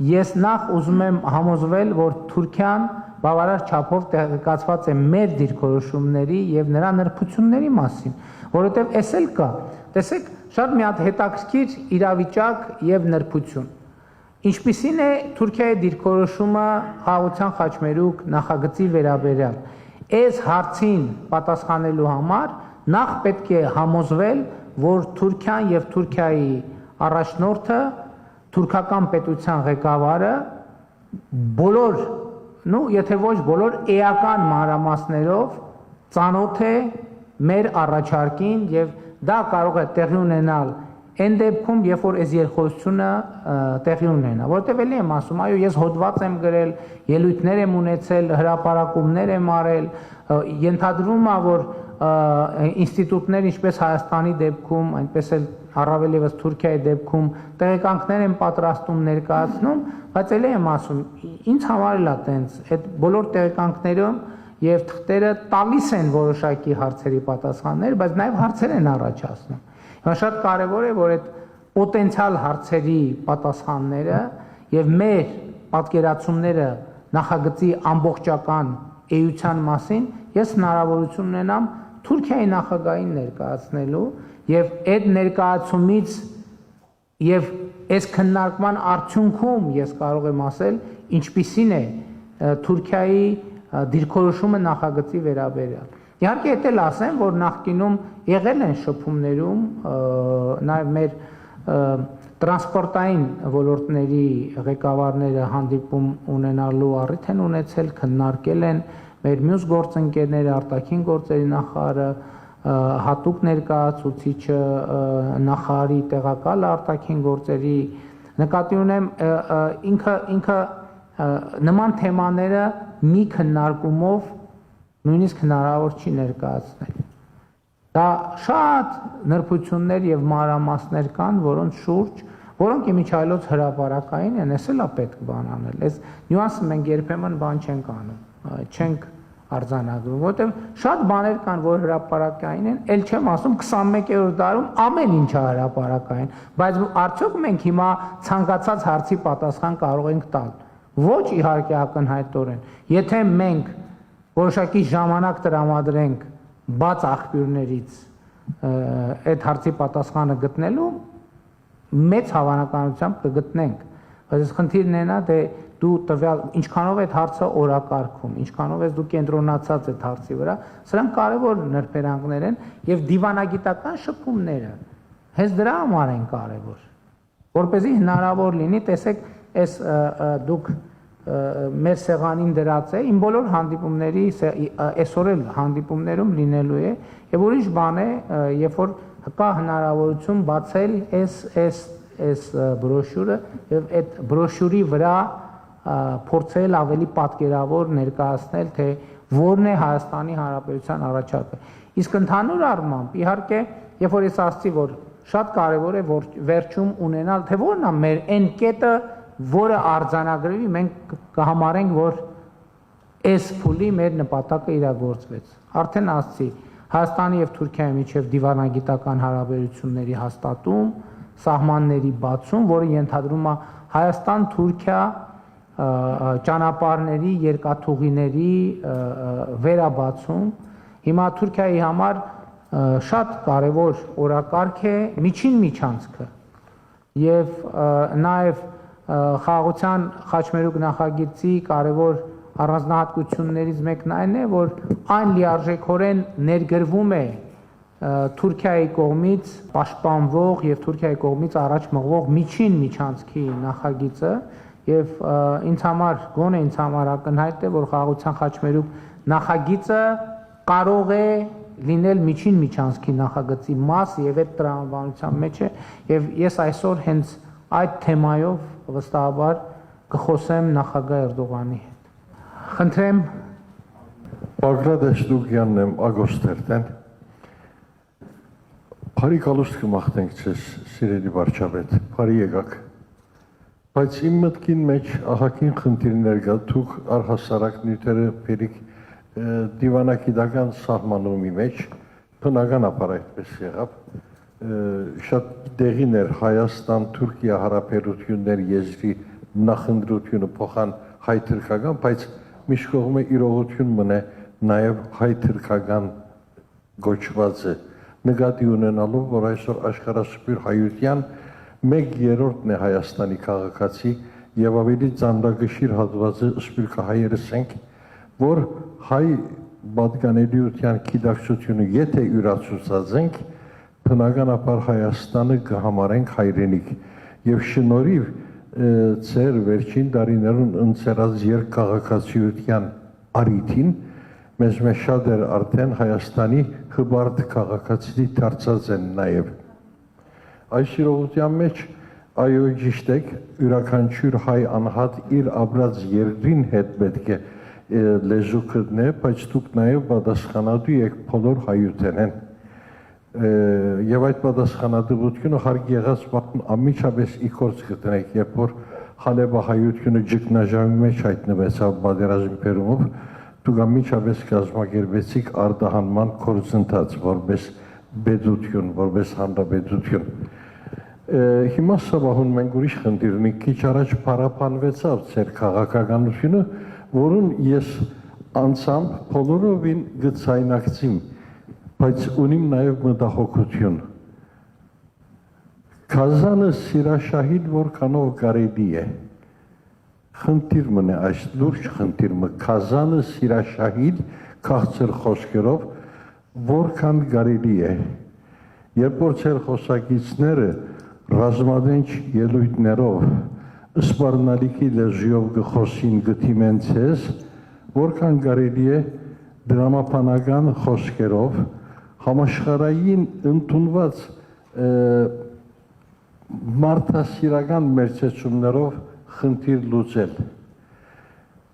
ես նախ ուզում եմ համոզվել, որ Թուրքիան բավարար չափով տեղեկացված է մեր դիրքորոշումների եւ նրա նրբությունների մասին, որովհետեւ էս էլ կա։ Տեսեք, շատ մի հատ հետաքրքիր իրավիճակ եւ նրբություն։ Ինչպիսին է Թուրքիայի դիրքորոշումը խաղաղության խաչմերուկ նախագծի վերաբերյալ։ Այս հարցին պատասխանելու համար նախ պետք է համոզվել, որ Թուրքիան եւ Թուրքիայի առաջնորդը, թուրքական պետության ղեկավարը բոլոր եթե ոչ բոլոր էական մանրամասներով ծանոթ է մեր առաջարկին եւ դա կարող է տեղի ունենալ այն դեպքում, երբ որ այս երկխոսությունը տեղի ունենա, որովհետեւ էլի եմ ասում, այո, ես հոդված եմ գրել, ելույթներ եմ ունեցել, հրապարակումներ եմ արել, ենթադրվում է, որ ինստիտուտներ ինչպես Հայաստանի դեպքում, այնպես էլ առավել եւս Թուրքիայի դեպքում տեղեկանքներ են պատրաստում ներկայացնում, բայց էլի եմ ասում, ինձ համար էլ է տենց, այդ բոլոր տեղեկանքները եւ թղթերը տալիս են որոշակի հարցերի պատասխաններ, բայց նաեւ հարցեր են առաջացնում։ Հիմա շատ կարեւոր է, որ այդ պոտենցիալ հարցերի պատասխանները եւ մեր պատկերացումները նախագծի ամբողջական էության մասին ես հնարավորություն ունենամ Թուրքիայի նախագահին ներկայացնելու եւ այդ ներկայացումից եւ այս քննարկման արդյունքում ես կարող եմ ասել ինչպիսին է Թուրքիայի դիրքորոշումը նախագծի վերաբերյալ։ Իհարկե դա էլ ասեմ, որ նախկինում եղել են շփումներում նաեւ մեր տրանսպորտային ոլորտների ղեկավարները հանդիպում ունենալու առիթ են ունեցել, քննարկել են մեր մյուս գործընկերները, արտաքին գործերի նախարարը, հատուկ ներկայացուցիչը, նախարարի տեղակալ արտաքին գործերի, նկատի ունեմ ինքը նման թեմաները մի քննարկումով նույնիսկ հնարավոր չի ներկայացնել։ Դա շատ նրբություններ եւ մանրամասներ կան, որոնք իմիջայլոց հրապարակային են, էս էլ է պետք բան անել։ Այս նյուանսը մենք երբեմն բան չենք անում, չենք արձանագրում, որովհետեւ շատ բաներ կան, որ հրապարակային են, ել չեմ ասում 21-րդ դարում ամեն ինչը հրապարակային, բայց արդյոք մենք հիմա ցանկացած հարցի պատասխան կարող ենք տալ։ Ոչ իհարկե ակնհայտորեն։ Եթե մենք որոշակի ժամանակ տրամադրենք բաց աղբյուրներից այդ հարցի պատասխանը գտնելու, մեծ հավանականությամբ կգտնենք։ Բայց խնդիրն է նա, թե դու տվյալ ինչքանով այդ հարցը օրակարգում, ինչքանով ես դու կենտրոնացած այդ հարցի վրա, սրանք կարևոր նրբերանգներ են եւ դիվանագիտական շփումները հենց դրա համար են կարևոր, որպեսզի հնարավոր լինի, տեսեք, այս դուք մեր սեղանին դրած է, իմ բոլոր հանդիպումների այսօր էլ հանդիպումներում լինելու է եւ ուրիշ բան է, երբ որ կա հնարավորություն բացել այս բրոշյուրը եւ այդ բրոշյուրի վրա փորձել ավելի պատկերավոր ներկայացնել, թե որն է Հայաստանի Հանրապետության առաջարկը։ Իսկ ընդհանուր առմամբ, իհարկե, երբ որ ես ասացի, որ շատ կարևոր է որ վերջում ունենալ, թե որն է մեր այն կետը, որը արձանագրվի, մենք կհամարենք, որ այս փուլի մեր նպատակը իրագործվեց։ Արդեն ասացի, Հայաստանի եւ Թուրքիայի միջև դիվանագիտական հարաբերությունների հաստատում, սահմանների բացում, որը ենթադրում է Հայաստան-Թուրքիա ճանապարհների, երկաթուղիների վերաբացում։ Հիմա Թուրքիայի համար շատ կարևոր օրակարգ է միջին միջանցքը եւ նաեւ խաղաղության խաչմերուկ նախագծի կարևոր առանձնահատկություններից մեկն այն է, որ այն լիարժեքորեն ներգրվում է Թուրքիայի կողմից պաշտպանվող եւ Թուրքիայի կողմից առաջ մղվող միջին միջանցքի նախագիծը եւ ինձ համար գոնե ինձ համար ակնհայտ է, որ խաղաղության խաչմերուկ նախագիծը կարող է լինել միջին միջանցքի նախագծի մաս եւ այդ տրամաբանության մեջ է եւ ես այսօր հենց այդ թեմայով վստահաբար կխոսեմ նախագահ Էրդողանի հետ։ Խնդրեմ Բագրատ Էշդուկյանն եմ Ագոստերտեն։ Բարի կալուստ կմաղթենք ձեզ, սիրելի վարչապետ, բարի եկաք։ Բայց իմ մտքին մեջ ահագին խնդիրներ կա, դուք առհասարակ նյութերը բերիք դիվանագիտական սահմանումի մեջ, բնականաբար այդպես եղավ, շատ դեղին էր Հայաստան-Թուրքիա հարաբերություններ եզրի նախընտրությունը փոխան հայ-թուրքական, բայց միշտ կողմը իրողություն մնե նաև հայ-թուրքական գոչվածը նկատի ունենալով, որ այսօր աշխարհասփյուր հայության 1/3-ն է Հայաստանի քաղաքացի եւ ավելի ծանրագշիր հատվածը սփյուռքահայերս ենք, որ հայ պատկանելիության գիտակցությունը եթե յուրացուցած ենք, բնականաբար Հայաստանը կհամարենք հայրենիք եւ շնորհիվ ծեր վերջին տարիներուն ընծերած երկքաղաքացիության արիթին մեզ շատ էր արդեն Հայաստանի հբարդ քաղաքացի դարձած են նաեւ այս իրողության մեջ այո ճիշտ եք յուրաքանչյուր հայ անհատ իր ապրած երկրին հետ պետք է լեզու գտնե, բայց դուք նաև պատասխանատու եք բոլոր հայութենեն եւ այդ պատասխանատվությունը հարկ եղած բան անմիջապես իքորց գտնեք, երբ որ Խալեբա հայությունը ճգնաժամի մեջ հայտնվեցավ պատերազմի բերումով, դուք անմիջապես կազմակերպեցիք արտահանման գործընթաց որպես պետություն, որպես հանրապետություն։ Հիմա սավահուն մենք ուրիշ խնդիր ունենք, քիչ առաջ փարապանվեցավ ձեր քաղաքականությունը, որուն ես անցամբ բոլորովին գծայնակցիմ, բայց ունիմ նաև մտահոգություն։ Կազանը սիրաշահիդ որքանով կարելի է։ Խնդիր մնե այս լուրջ խնդիրը Կազանը սիրաշահիդ քաղցր խոսքերով որքան կարելի է։ Երբ որ ձեր խոսակիցները ռազմադենչ ելույթներով սպառնալիքի լեզվով գխոսին գտիմեն ցես, որքան կարելի է դրամապանական խոսքերով համաշխարհային ընդունված մարդասիրական մերձեցումներով խնդիր լուծել։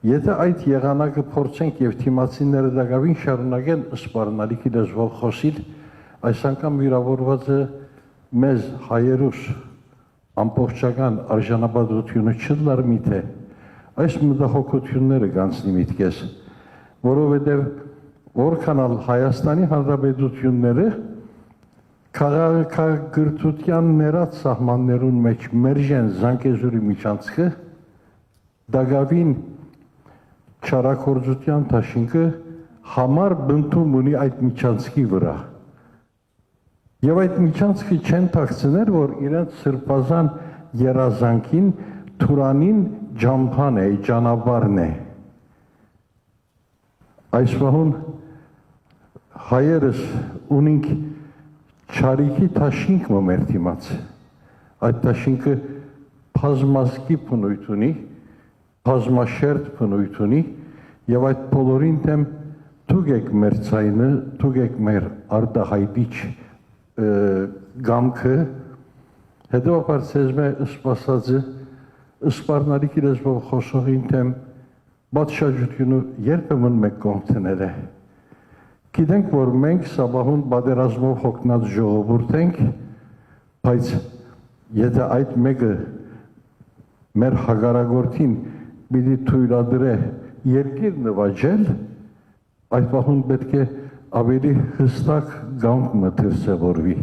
Եթե այդ եղանակը փորձենք եւ թիմացիները դակավին շարունակեն սպառնալիքի լեզվով խոսիլ, այս անգամ վիրավորված է մեզ հայերուս ամբողջական արժանապատվությունը չլար միթե այս մտահոգությունները կանցնի միտքես, որովհետև որքանալ Հայաստանի Հանրապետությունները քաղաքագրթության ներած սահմաններուն մեջ մերժեն Զանգեզուրի միջանցքը, դակավին չարագործության դաշինքը համար բնդում ունի այդ միջանցքի վրա։ Եվ այդ միջանցքը չեն թաքցներ, որ իրենց սրբազան երազանքին Թուրանին ջամփան է, ճանապարհն է։ Այս վահուն հայերս ունենք չարիքի թաշինք մեր դիմաց։ Այդ թաշինքը բազմազգի բնույթ ունի բազմաշերտ բնույթ ունի եւ այդ բոլորին դեմ թուգեք մեր ցայնը, թուգեք մեր արտահայտիչ գամքը, հետեւաբար ցեզմե սպասածը սպառնալիք իրեզբով խոսողին դեմ բացաշրջությունը երբեմն մեկ կողմներ է։ Գիտենք, որ մենք Սաբահուն պատերազմով հոգնած ժողովուրդ ենք, բայց եթե այդ մեկը մեր հագարագործին պիտի թույլատրե երկիր նվաճել, այդ պահուն պետք է ավելի հստակ գանք մտերսևորվի։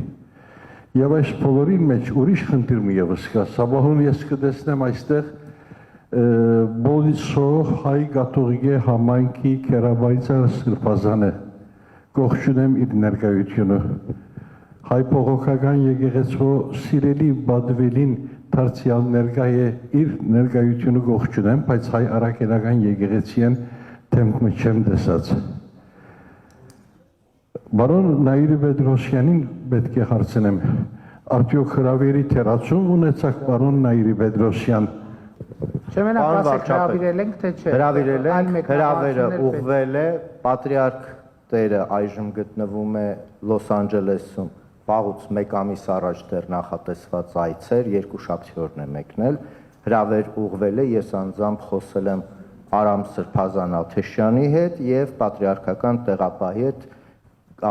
Եվ այս բոլորին մեջ ուրիշ խնդիր մի ևս կա, Սաբահուն ես կտեսնեմ այստեղ բոլիսով հայ կաթողիկե համայնքի կերաբայցար սրբազանը կողջունեմ իր ներկայությունը։ Հայ փողոքական եկեղեցու սիրելի բադվելին դարձյալ ներկայ է իր ներկայությունը կողջունեմ, բայց հայ արաքելական եկեղեցին թեմքը չեմ տեսած։ Բարոն Նաիրի Պետրոսյանին պետք է հարցնեմ, արդյոք հրավերի թերացում ունեցաք պարոն Նաիրի Պետրոսյան։ Չեմենակ ասեք հրավիրել ենք, թե չէ։ Հրավիրել ենք, հրավերը ուղղվել է, պատրիարք տերը այժմ գտնվում է Լոս Անջելեսում, վաղուց մեկ ամիս առաջ դեռ նախատեսված այցեր, 2 շաբթիորն է մեկնել, հրավեր ուղղվել է, ես անձամբ խոսել եմ Արամ Սրբազան Աթեշյանի հետ եւ պատրիարքական տեղապահի հետ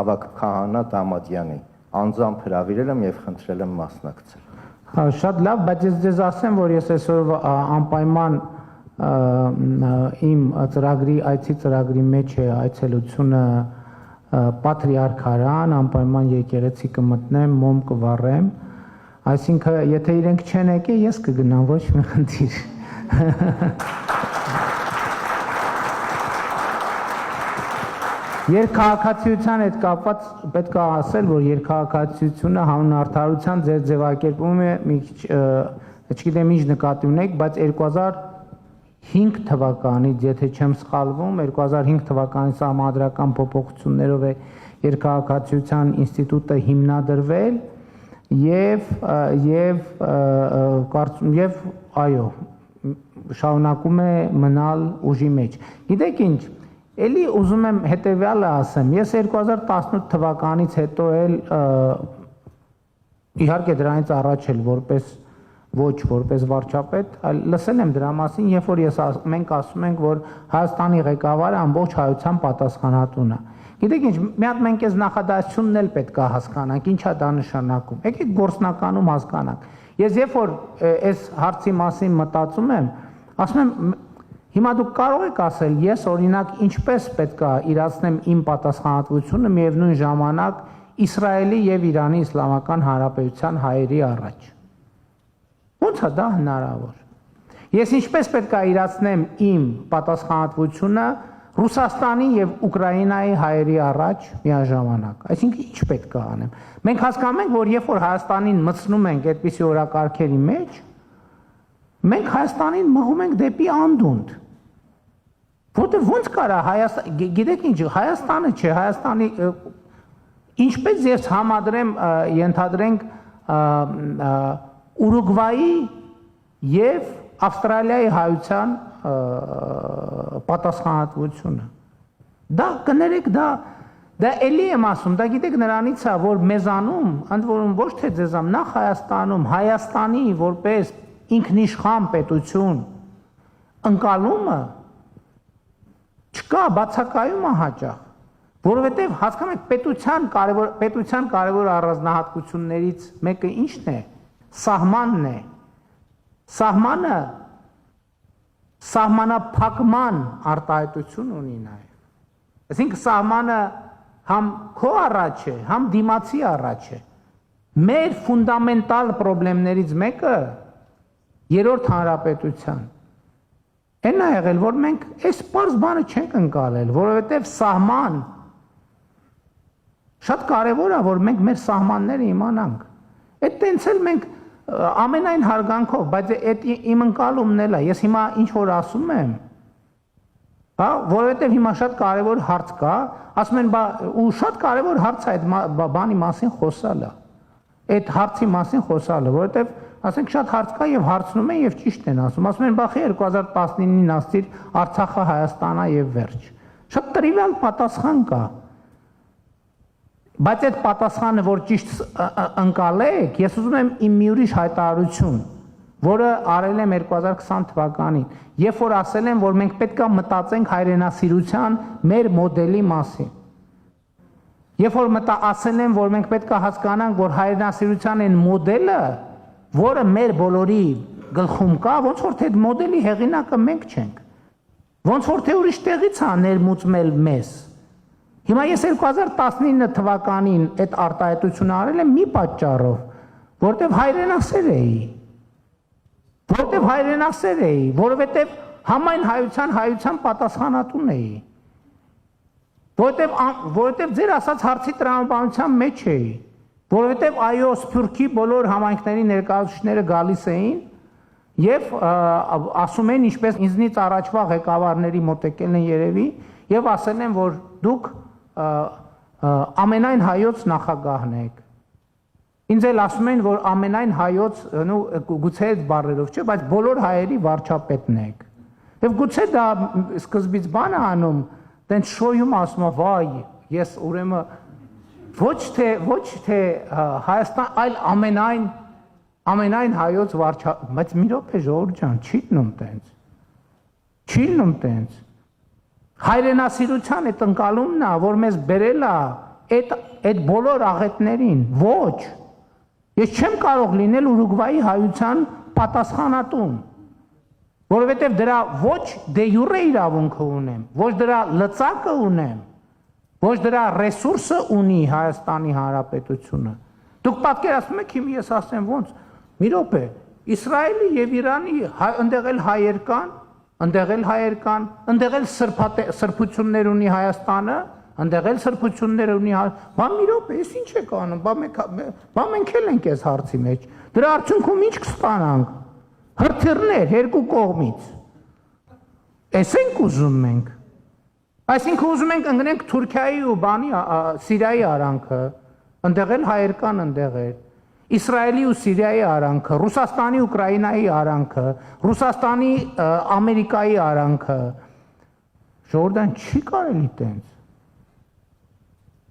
ավագ քահանա Դամադյանի, անձամբ հրավիրել եմ եւ խնդրել եմ մասնակցել։ Շատ լավ, բայց ես ձեզ ասեմ, որ ես այսօր անպայման իմ ծրագրի, այցի ծրագրի մեջ է այցելությունը Պատրիարքարան, անպայման եկեղեցի կմտնեմ, մոմ կվառեմ, այսինքն եթե իրենք չեն եկել, ես կգնամ, ոչ մի խնդիր։ Երկհաղաքացիության հետ կապված պետք է ասել, որ երկհաղաքացիությունը հանուն արդարության ձեր ձևակերպում է մի քիչ, չգիտեմ ինչ նկատի ունեք, բայց 2005 թվականից, եթե չեմ սխալվում, 2005 թվականի սահմանադրական փոփոխություններով է երկհաղաքացիության ինստիտուտը հիմնադրվել եւ այո, շարունակում է մնալ ուժի մեջ։ Գիտեք ինչ, Էլի ուզում եմ հետևյալը ասեմ, ես 2018 թվականից հետո էլ իհարկե դրանից առաջ էլ ոչ որպես վարչապետ, այլ լսել եմ դրա մասին, երբ որ մենք ասում ենք, որ Հայաստանի ղեկավարը ամբողջ հայության պատասխանատուն է։ Գիտեք ինչ, մի հատ մենք այս նախադասությունն էլ պետք է հասկանանք, ինչա դա նշանակում։ Եկեք գործնականում հասկանանք։ Ես երբ որ այս հարցի մասին մտածում եմ, ասում եմ Հիմա դուք կարող եք ասել, ես օրինակ ինչպես պետք է իրացնեմ իմ պատասխանատվությունը միևնույն ժամանակ Իսրայելի եւ Իրանի Իսլամական Հանրապետության հայերի առաջ։ Ո՞նց է դա հնարավոր։ Ես ինչպես պետք է իրացնեմ իմ պատասխանատվությունը Ռուսաստանի եւ Ուկրաինայի հայերի առաջ միաժամանակ։ Այսինքն ինչ պետք է անեմ։ Մենք հասկանում ենք, որ երբ որ Հայաստանին մտցնում ենք այդպիսի օրակարգերի մեջ, մենք Հայաստանին մղում ենք դեպի անդունդ։ Որտեղ ոնց կարա գիտեք ինչ, Հայաստանը չէ, Հայաստանի ինչպես ես համադրեմ, ենթադրենք Ուրուգվայի եւ Ավստրալիայի հայության պատասխանատվությունը։ Դա կներեք, դա էլի եմ ասում, դա գիտեք նրանից է, որ մեզանում, ընդ որում ոչ թե ձեզամ, նախ Հայաստանում, Հայաստանի որպես ինքնիշխան պետություն ընկալումը չկա, բացակայում է հաճախ, որովհետև հասկանում եք պետության կարևոր առանձնահատկություններից մեկը ինչն է, սահմանն է, սահմանը սահմանափակման արտահայտություն ունի նաև, այսինքն սահմանը համ քո առաջ է, համ դիմացի առաջ է, մեր ֆունդամենտալ պրոբլեմներից մեկը երրորդ հանրապետության Այն է եղել, որ մենք այս պարզ բանը չենք ընկալել, որովհետև սահման շատ կարևոր է, որ մենք մեր սահմանները իմանանք։ Այդ տենց էլ մենք ամենայն հարգանքով, բայց այդ իմ ընկալումն էլ է, ես հիմա ինչ որ ասում եմ, որովհետև հիմա շատ կարևոր հարց կա, ասում են, ու շատ կարևոր հարց է այդ բանի մասին խոսալը, այդ հարցի մասին խոսալը, որովհետև ասենք շատ հարց կա եւ հարցնում են եւ ճիշտ են ասում։ Ասում են բախի 2019-ին ասցիր Արցախը Հայաստանա եւ վերջ։ Շատ տրիվիալ պատասխան կա։ Բայց այդ պատասխանը, որ ճիշտ ընկալեք, ես ուզում եմ իմ մի ուրիշ հայտարարություն, որը արել եմ 2020 թվականին, երբ որ ասել եմ, որ մենք պետք է մտածենք հայրենասիրության մեր մոդելի մասին։ Երբ որ ասել եմ, որ մենք պետք է հասկանանք, որ հայրենասիրության այն մոդելը, որը մեր բոլորի գլխում կա, ոնց որ թե այդ մոդելի հեղինակը մենք չենք։ Ոնց որ թե ուրիշ տեղից է ներմուծմել մեզ։ Հիմա ես 2019 թվականին այդ արտահայտությունը արել եմ մի պատճառով, որտեղ հայրենասեր էի, որովհետև համայն հայության պատասխանատուն էի, որովհետև ձեր ասած հարցի տրամաբանության մեջ էի, որովհետև այո Սփյուռքի բոլոր համայնքների ներկայացուցիչները գալիս էին եւ ասում են ինչպես ինձնից առաջվա ղեկավարների մոտ եկել են երևի եւ ասել են, որ դուք ամենայն հայոց նախագահն եք։ Ինձ էլ ասում են, որ ամենայն հայոց, գուցե այդ բառերով չէ, բայց բոլոր հայերի վարչապետն եք։ Եվ գուցե դա սկզբից բան է անում, տենց շոյում ասում է, վայ, ես ուրեմն ոչ թե Հայաստան, այլ ամենայն հայոց վարչապետ, բայց մի րոպե ժողովուրդ ջան, չի լինում տենց։ Հայրենասիրության այդ ընկալումն է, որ մեզ բերել է այդ բոլոր աղետներին, ոչ։ Ես չեմ կարող լինել Ուրուգվայի հայության պատասխանատուն, որովհետև դրա ոչ դե յուրե իրավունքը ունեմ, ոչ դրա լծակը ունեմ, ոչ դրա ռեսուրսը ունի Հայաստանի Հանրապետությունը։ Դուք պատկերացնում եք, հիմա ես ասեմ ոնց, մի րոպե, Իսրայելի եւ Իրանի ընդեղ էլ հայեր կան, ընդեղ էլ սրբություններ ունի Հայաստանը, ընդեղ էլ սրբություններ ունի, բա մի րոպե, ես ինչ եք անում, բա մենք էլ ենք այս հարցի մեջ, դրա արդյունքում ինչ կստանանք, հրթիռներ երկու կողմից, այս ենք ուզում մենք, այսինքն ուզում ենք ընկնենք Թուրքիայի ու Սիրիայի արանքը, ընդեղ էլ հայեր կան, ընդեղ էլ, Իսրայելի ու Սիրիայի արանքը, Ռուսաստանի Ուկրաինայի արանքը, Ռուսաստանի Ամերիկայի արանքը, ժողովրդան չի կարելի տենց։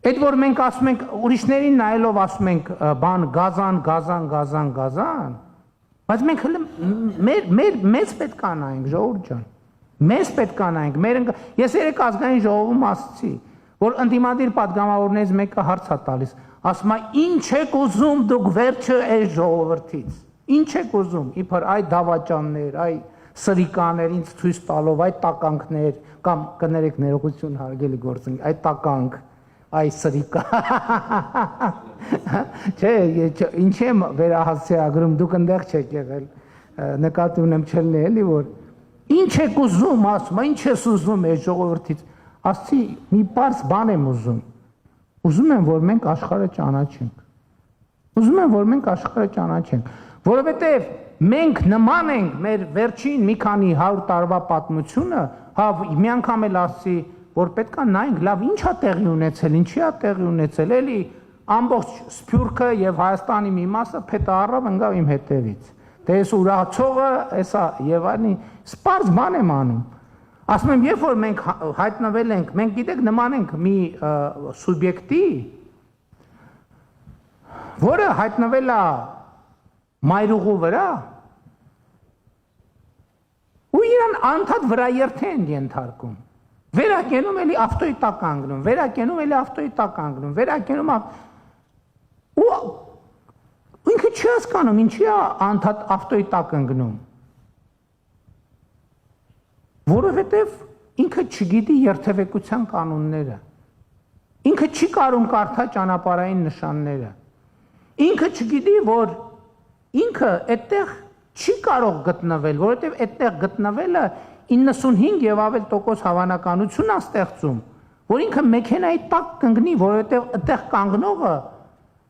Այդ որ մենք ասում ենք, ուրիշներին նայելով ասում ենք բան գազան, բայց մենք մեզ պետք է նայենք, ժողովուրդ ջան, մեզ պետք է նայենք, ես երեք ազգային ժողովում ասացի, որ ընդդիմադիր պատգամավորներից մեկը հարց է տալիս, ասում է, ինչ եք ուզում դուք վերջը այս ժողովրդից, ինչ եք ուզում, իբր այ դավաճաններ, այ սրիկաներ ինձ ցույց տալով, այ տականքներ, կամ կներեք ներողություն հարգելի գործընկ, այ տականք, այ սրիկա, չէ, ինչ եմ վերահասցեագրում, դուք ընդեղ չեք եղել, նկատի ունեմ չելնի էլի, որ ինչ եք ուզում, ասում, ինչ ես ուզում այս ժողովրդից, ասցի, մի պարզ բան եմ ուզում եմ, որ մենք աշխարհը ճանաչենք, որովհետև մենք նման ենք մեր վերջին մի քանի 100 տարվա պատմությունը, մի անգամ էլ ասցի, որ պետք է նայենք, լավ, ինչ է տեղի ունեցել, ինչի է տեղի ունեցել, էլի ամբողջ Սփյուռքը եւ Հայաստանի մի մասը փետը առավ ընկավ իմ հետևից։ Դե ես ուրացողը, էսա եւ այլն, սպարս բան եմ անում։ Ասում եմ, երբ որ մենք հայտնվել ենք, մենք գիտեք նման ենք մի սուբյեկտի, որը հայտնվել է մայրուղու վրա, ու իրան անդադ վրա երթե են ենթարկում, վերակենում էլի ավտոյի տակ անգնում, վերակենում, ու ինքը չի հասկանում, ինչի է անդադ ավտոյի տակ ընկնում, որովհետև ինքը չգիտի երթևեկության կանոնները, ինքը չի կարող կարդա ճանապարհային նշանները, ինքը չգիտի, որ ինքը այդտեղ չի կարող գտնվել, որովհետև այդտեղ գտնվելը 95 եւ ավել տոկոս հավանականություն է ստեղծում, որ ինքը մեքենայի տակ կընկնի, որովհետև այդտեղ կանգնողը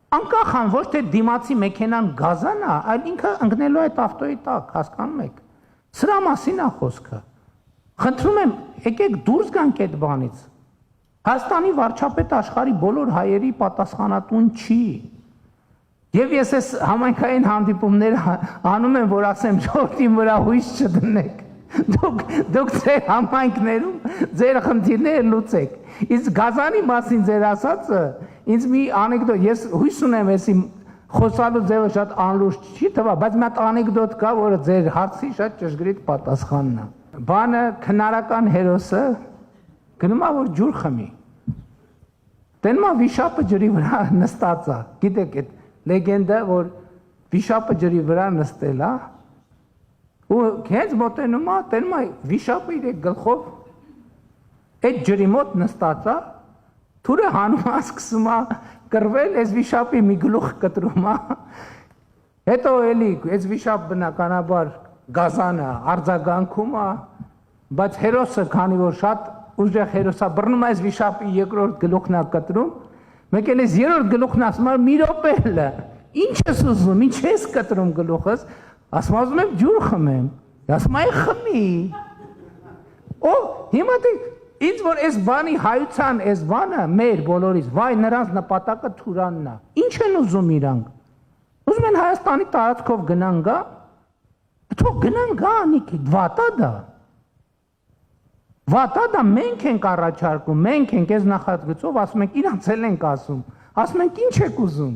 անկախ ան ոչ թե դիմացի մեքենան գազան է, այլ ինքը ընկնելու է այդ ավտոյի տակ, հասկանում եք։ Սրա մասին է խոսքը։ Խնդրում եմ, եկեք դուրս գանք այդ բանից։ Հայաստանի վարչապետը աշխարհի բոլոր հայերի պատասխանատուն չի։ Եվ ես այս համայնքային հանդիպումները անում եմ, որ ասեմ ժողովրդի վրա հույս չդնեք։ Դուք ձեր համայնքներում ձեր խնդիրները լուծեք։ Իսկ Գազանի մասին ձեր ասածը ինձ մի անեկդոտ, ես հույս ունեմ, էսի խոսալու ձևը շատ անլուրջ չի թվա, բայց մի հատ անեկդոտ կա, որը ձեր հարցի շատ ճշգրիտ պատասխանն է։ Բանը քնարական հերոսը գնում է որ ջուր խմի։ Տենում է վիշապը ջրի վրա նստած է։ Գիտեք այդ լեգենդը, որ վիշապը ջրի վրա նստել է, ու հենց մոտենում է, տենում է վիշապը իր գլխով այդ ջրի մոտ նստած է, թուրը հանում է, սկսում է կռվել, այս վիշապի մի գլուխ կտրում է, հետո էլի այս վիշապ բնականաբար Գազանը արձագանքում է, բայց հերոսը, քանի որ շատ ուժեղ հերոս է, բռնում է այս վիշապի երկրորդ գլուխն է կտրում, մեկ էլ այս երրորդ գլուխն ասում է մի րոպե էլ, ինչ ես ուզում, ինչ ես կտրում գլուխս, ասում է ուզում եմ ջուր խմեմ, ասում է խմի, օ, հիմա դե ինձ որ այս բանի հայության այս բանը մեր բոլորից, վայ նրանց նպատակը Թուրանն է, ինչ են ուզում իրանք, ուզում են Հայաստանի տարածքով գնան գա, թող գնան գա անիք, վատա դա մենք ենք առաջարկում, մենք ենք այս նախագծով, ասում ենք իրանց էլ ենք ասում, ասում ենք ինչ եք ուզում,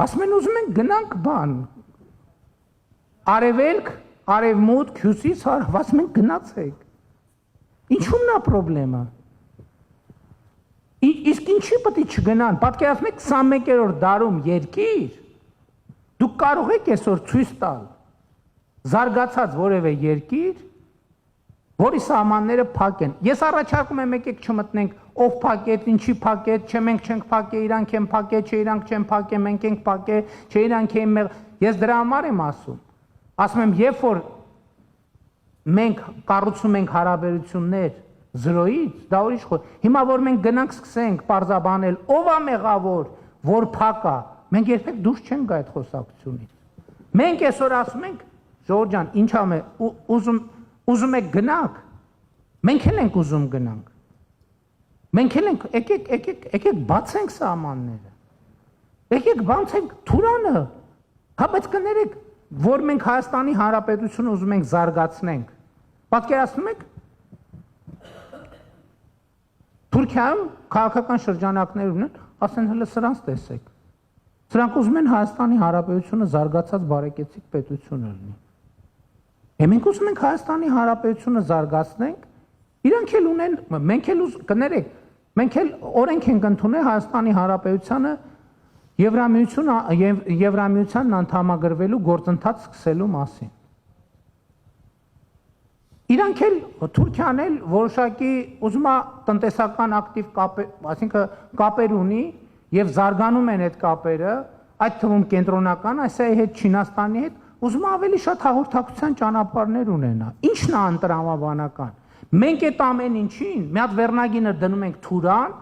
ասում են ուզում ենք գնանք բան, արևելք, արևմուտք, հյուսիս, հարավ, ասում ենք գնացեք, ինչու՞մն է պրոբլեմը, իսկ ինչի պետք է չգնան, պատկերացնեք 21-րդ դարում երկիր, դուք կարող եք այսօր ցույց տալ, զարգացած որևէ երկիր, որի սահմանները փակ են։ Ես առաջարկում եմ եկեք չմտնենք ով փակեց, ինչի փակեց, չէ մենք չենք փակե, իրանք են փակե, չէ իրանք չեն փակե, մենք ենք փակե, չէ իրանք են մեղ։ Ես դրա համար եմ ասում։ Ասում եմ, երբ որ մենք կառուցում ենք հարաբերություններ զրոյից, դա ուրիշ խոսք։ Հիմա որ մենք գնանք սկսենք պարզաբանել, ով է մեղավոր, որ փակ է, մենք երբեք դուրս չենք գա այդ խոսակցությունից։ Մենք այսօր ասում ենք, Ժողովուրդ ջան, ինչ ամ է, ուզում եք գնանք, մենք էլ ենք ուզում գնանք, մենք էլ ենք, եկեք բացենք սահմանները, եկեք բացենք Թուրանը, հա բայց կներեք, որ մենք Հայաստանի Հանրապետությունը ուզում ենք զարգացնենք, պատկերացնում եք, Թուրքիայում քաղաքական շրջանակներ ունեն, ասեն հələ սրանց տեսեք, սրանք ուզում են Հայաստանի Հանրապետությունը զարգացած բարեկեցիկ պետություն լինի, մենք ուզում ենք Հայաստանի Հանրապետությունը զարգացնենք, իրանք էլ ունեն, մենք էլ կներեք, մենք էլ օրենք ենք ընդունել Հայաստանի Հանրապետությանը Եվրամիությանն անդամագրվելու գործընթաց սկսելու մասին։ Իրանք էլ Թուրքիան էլ որոշակի ուզում է տնտեսական ակտիվ կապեր, այսինքն կապեր ունի եւ զարգանում են այդ կապերը, այդ թվում կենտրոնական Ասիայի հետ, Չինաստանի հետ ուզում ավելի շատ հաղորդակցության ճանապարհներ ունենա։ Ինչն է անտրամաբանական։ Մենք այդ ամեն ինչին մի հատ վերնագինը դնում ենք Թուրան,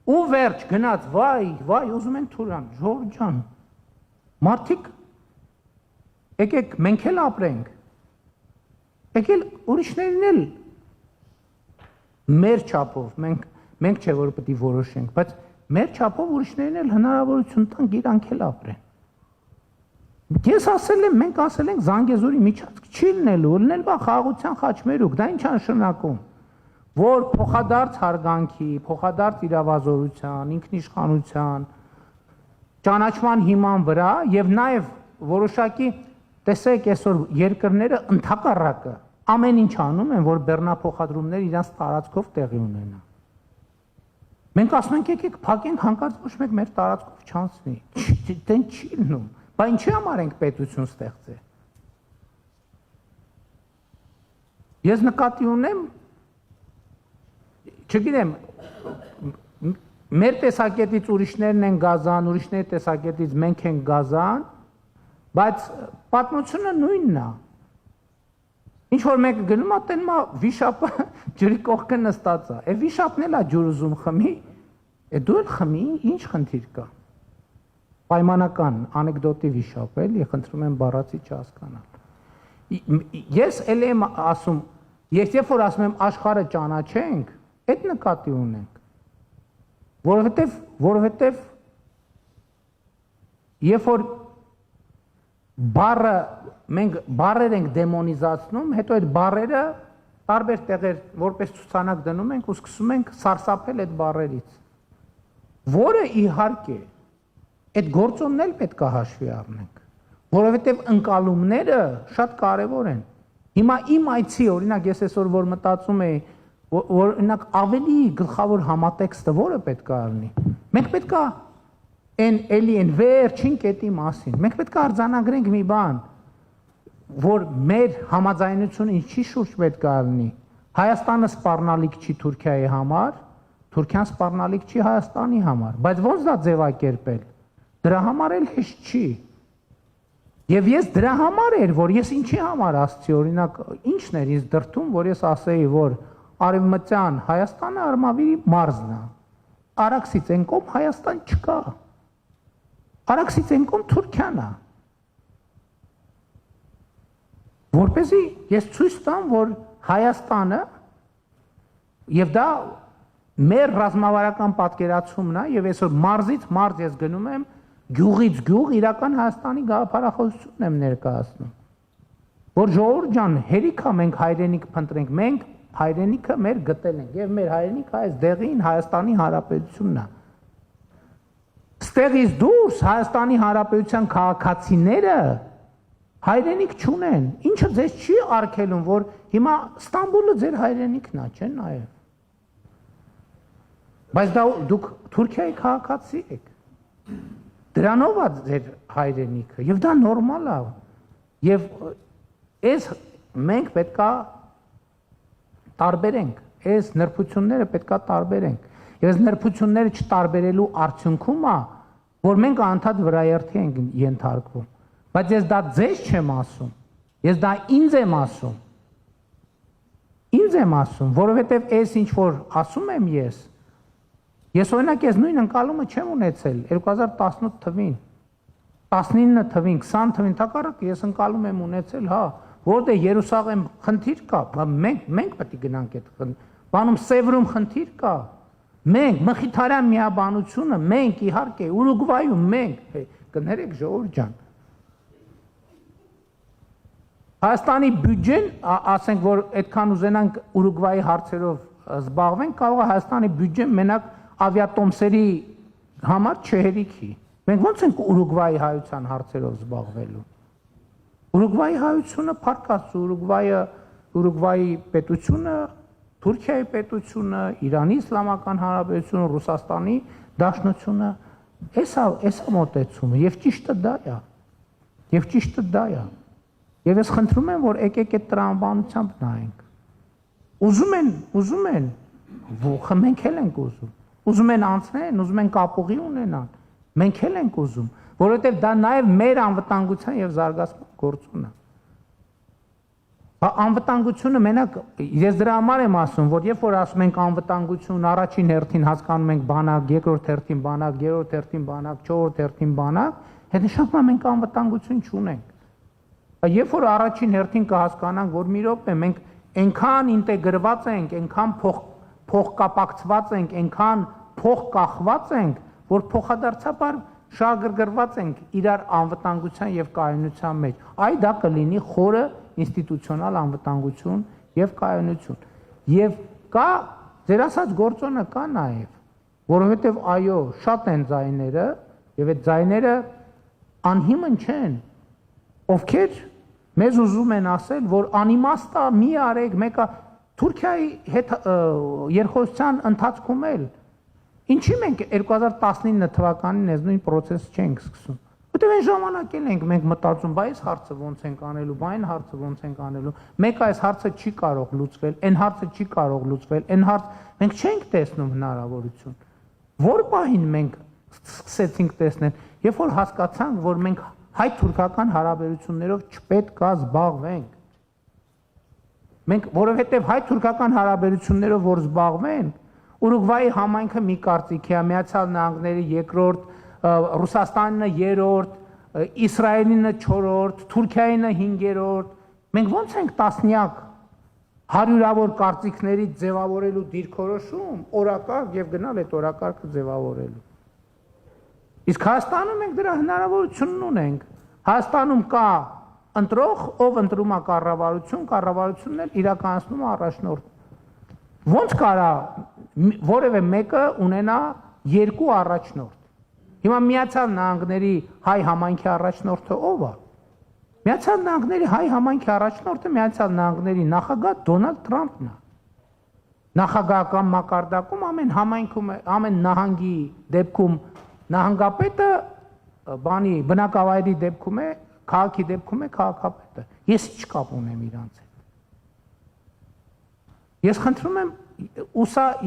ու վերջ գնաց, վայ, ուզում են Թուրան, Ժողովուրդ ջան։ Մարդիկ եկեք մենք էլ ապրենք։ Եկել ուրիշներն էլ մեր չափով, մենք չէ որ պետք է որոշենք, բայց մեր չափով ուրիշներն էլ հնարավորություն տանք իրանք էլ ապրեն։ Ես ասել եմ, մենք ասել ենք Զանգեզուրի միջանցք չի լինելու, լինել բա խաղաղության խաչմերուկ, դա ինչ է նշանակում, որ փոխադարձ հարգանքի, փոխադարձ իրավազորության, ինքնիշխանության, ճանաչման հիման վրա եւ նաեւ որոշակի, տեսեք այսօր երկրները ընդհակառակը ամեն ինչ անում են, որ բեռնափոխադրումները իրանց տարածքով տեղի ունենան։ Մենք ասում ենք եկեք փակենք հանկարծ ոչ մեկ մեր տարածքով չանցնի, դեն չի լինում։ Բա ինչի համար ենք պետություն ստեղծել։ Ես նկատի ունեմ, չգիտեմ, մեր տեսակետից ուրիշներն են գազան, ուրիշների տեսակետից մենք ենք գազան, բայց պատմությունը նույնն է։ Ինչ որ մեկը գնում է, տենում է վիշապը ջրի կողքը նստած է։ Է վիշապն էլ է ջուր ուզում խմի, դու էլ խմի, ինչ խնդիր կա։ Պայմանական անեկդոտի վիշապ էլի, խնդրում եմ բառացի չհասկանալ։ Ես էլ եմ ասում, երբ որ ասում եմ աշխարհը ճանաչենք, այդ նկատի ունենք, որովհետև երբ որ բառը մենք բառեր ենք դեմոնիզացնում, հետո այդ բառերը տարբեր տեղեր որպես ցուցանակ դնում ենք ու սկսում ենք սարսափել այդ բառերից, որը իհարկե այդ գործոնն էլ պետք է հաշվի առնենք, որովհետև ընկալումները շատ կարևոր են։ Հիմա իմ այցի, օրինակ ես այսօր որ մտածում եի, օրինակ ավելի գլխավոր համատեքստը որը պետք է լինի։ Մենք պետք է այն վերջին կետի մասին, մենք պետք է արձանագրենք մի բան, որ մեր համաձայնությունը ինչի շուրջ պետք է լինի։ Հայաստանը սպառնալիք չի Թուրքիայի համար, Թուրքիան սպառնալիք չի Հայաստանի համար, բայց ո՞նց դա ձևակերպել։ Դրա համար էլ հեշտ չի։ Եվ ես դրա համար էր, որ ես ինչի համար ասացի, օրինակ, ինչն էր ինձ դրդում, որ ես ասեի, որ Արևմտյան Հայաստանը Արմավիրի մարզն է։ Արաքսից այն կողմ Հայաստան չկա։ Արաքսից այն կողմ Թուրքիան է։ Որպեսզի ես ցույց տամ, որ Հայաստանը եւ դա մեր ռազմավարական պատկերացումն է եւ այսօր մարզից մարզ ես գնում եմ գյուղից գյուղ իրական Հայաստանի գաղափարախոսությունն եմ ներկայացնում, որ ժողովուրդ ջան, հերիք է մենք հայրենիք փնտրենք, մենք հայրենիքը մեր գտել ենք եւ մեր հայրենիքը այս դեղին Հայաստանի Հանրապետությունն է։ Ստեղից դուրս Հայաստանի Հանրապետության քաղաքացիները հայրենիք չունեն, ինչը ձեզ չի արգելում, որ հիմա Ստամբուլը ձեր հայրենիքն է, չէ՞ նաեւ։ Բայց դա դուք Թուրքիայի քաղաքացի եք։ Դրանով է ձեր հայրենիքը եւ դա նորմալ է եւ այս մենք պետքա տարբերենք այս նրբությունները պետքա տարբերենք եւ այս նրբությունները չտարբերելու արդյունքում է որ մենք անդադ վրայերթի ենք ենթարկվում բայց ես դա ձեզ չեմ ասում ես դա ինձ եմ ասում որովհետեւ այս ինչ որ ասում եմ Ես օրինակ ես նույն ընկալումը չեմ ունեցել 2018 թվին, 19 թվին, 20 թվին թակարակ ես ընկալում եմ ունեցել, հա, որտեղ Երուսաղեմ խնդիր կա, մենք պետք է գնանք այդ բանում Սևրում խնդիր կա, մենք Մխիթարյան միաբանությունը, մենք իհարկե Ուրուգվայում մենք, կներեք ժողովուրդ ջան։ Հայաստանի բյուջեն, ասենք որ այդքան ուզենանք Ուրուգվայի հարցերով զբաղվենք, կարող է Հայաստանի բյուջեն մենակ ավիատոմսերի համար չհերիքի։ Մենք ո՞նց ենք Ուրուգվայի հայության հարցերով զբաղվելու։ Ուրուգվայի հայությունը փառքած Ուրուգվայի պետությունը, Թուրքիայի պետությունը, Իրանի Իսլամական Հանրապետությունը, Ռուսաստանի Դաշնությունը, էսա մոտեցումը եւ ճիշտը դա է։ Եվ ես խնդրում եմ, որ եկեք այդ տրամաբանությամբ նայենք։ Ուզում են, մենք էլ ենք ուզում են անցնեն, ուզում են կապուղի ունենան, մենք էլ ենք ուզում, որովհետև դա նաև մեր անվտանգության եւ զարգացման գործոնն է։ Անվտանգությունը մենակ ես դրա համար եմ ասում, որ երբ որ ասում ենք անվտանգություն, առաջին հերթին հասկանում ենք բանակ, երկրորդ հերթին բանակ, երրորդ հերթին բանակ, չորրորդ հերթին բանակ, այդ նշանակում է մենք անվտանգություն չունենք։ Երբ որ առաջին հերթին կհասկանանք, որ մի րոպե մենք այնքան ինտեգրված ենք, այնքան փոխկապակցված ենք, այնքան փոխկախված ենք, որ փոխադարձաբար շահագրգռված ենք իրար անվտանգության եւ կայունության մեջ։ Այ դա կլինի խորը ինստիտուցիոնալ անվտանգություն եւ կայունություն։ Եվ կա ձեր ասած գործոնը կա նաեւ, որովհետեւ այո, շատ են ձայները եւ այդ ձայները անհիմն չեն, ովքեր մեզ ուզում են ասել, որ անիմաստ է, մի արեք, մեկը Թուրքիայի հետ երկխոսության ընթացքում էլ ինչի մենք 2019 թվականին այս նույն process չենք սկսում։ Որտեղ այն ժամանակ էլ ենք մենք մտածում, բայց այս հարցը ոնց ենք անելու, այն հարցը ոնց ենք անելու։ Մեկը այս հարցը չի կարող լուծվել, այն հարցը չի կարող լուծվել, այն հարց մենք չենք տեսնում հնարավորություն։ Որ պահին մենք սկսեցինք տեսնել, երբ որ հասկացանք, որ մենք հայ-թուրքական հարաբերություններով չպետք է զբաղվենք։ Մենք որովհետև հայ-թուրքական հարաբերություններով որ զբաղվենք, Ուրուգվայի համայնքը մի կարծիք է, Միացյալ Նահանգների երկրորդ, Ռուսաստանը երրորդ, Իսրայելինը չորրորդ, Թուրքիայինը հինգերորդ։ Մենք ո՞նց ենք տասնյակ հարյուրավոր կարծիքների ձևավորելու դիրքորոշում, օրակարգ եւ գնալ այդ օրակարգը ձևավորելու։ Իսկ Հայաստանում մենք դրա հնարավորությունն ունենք։ Հայաստանում կա ընտրող, ով ընտրում է կառավարությունն էլ իրականացնում է առաջնորդ։ Ոնց կարա որևէ մեկը ունենա երկու առաջնորդ։ Հիմա Միացյալ Նահանգների հայ համայնքի առաջնորդը ով է։ Միացյալ Նահանգների հայ համայնքի առաջնորդը Միացյալ Նահանգների նախագահ Դոնալդ Թրամփն է։ Նախագահական մակարդակում ամեն համայնքում, ամեն նահանգի դեպքում նահանգապետը բնակավայրի դեպքում է, քաղաքի դեպքում է քաղաքապետը։ Ես ինչ կապ ունեմ իրանց հետ։ Ես խնդրում եմ,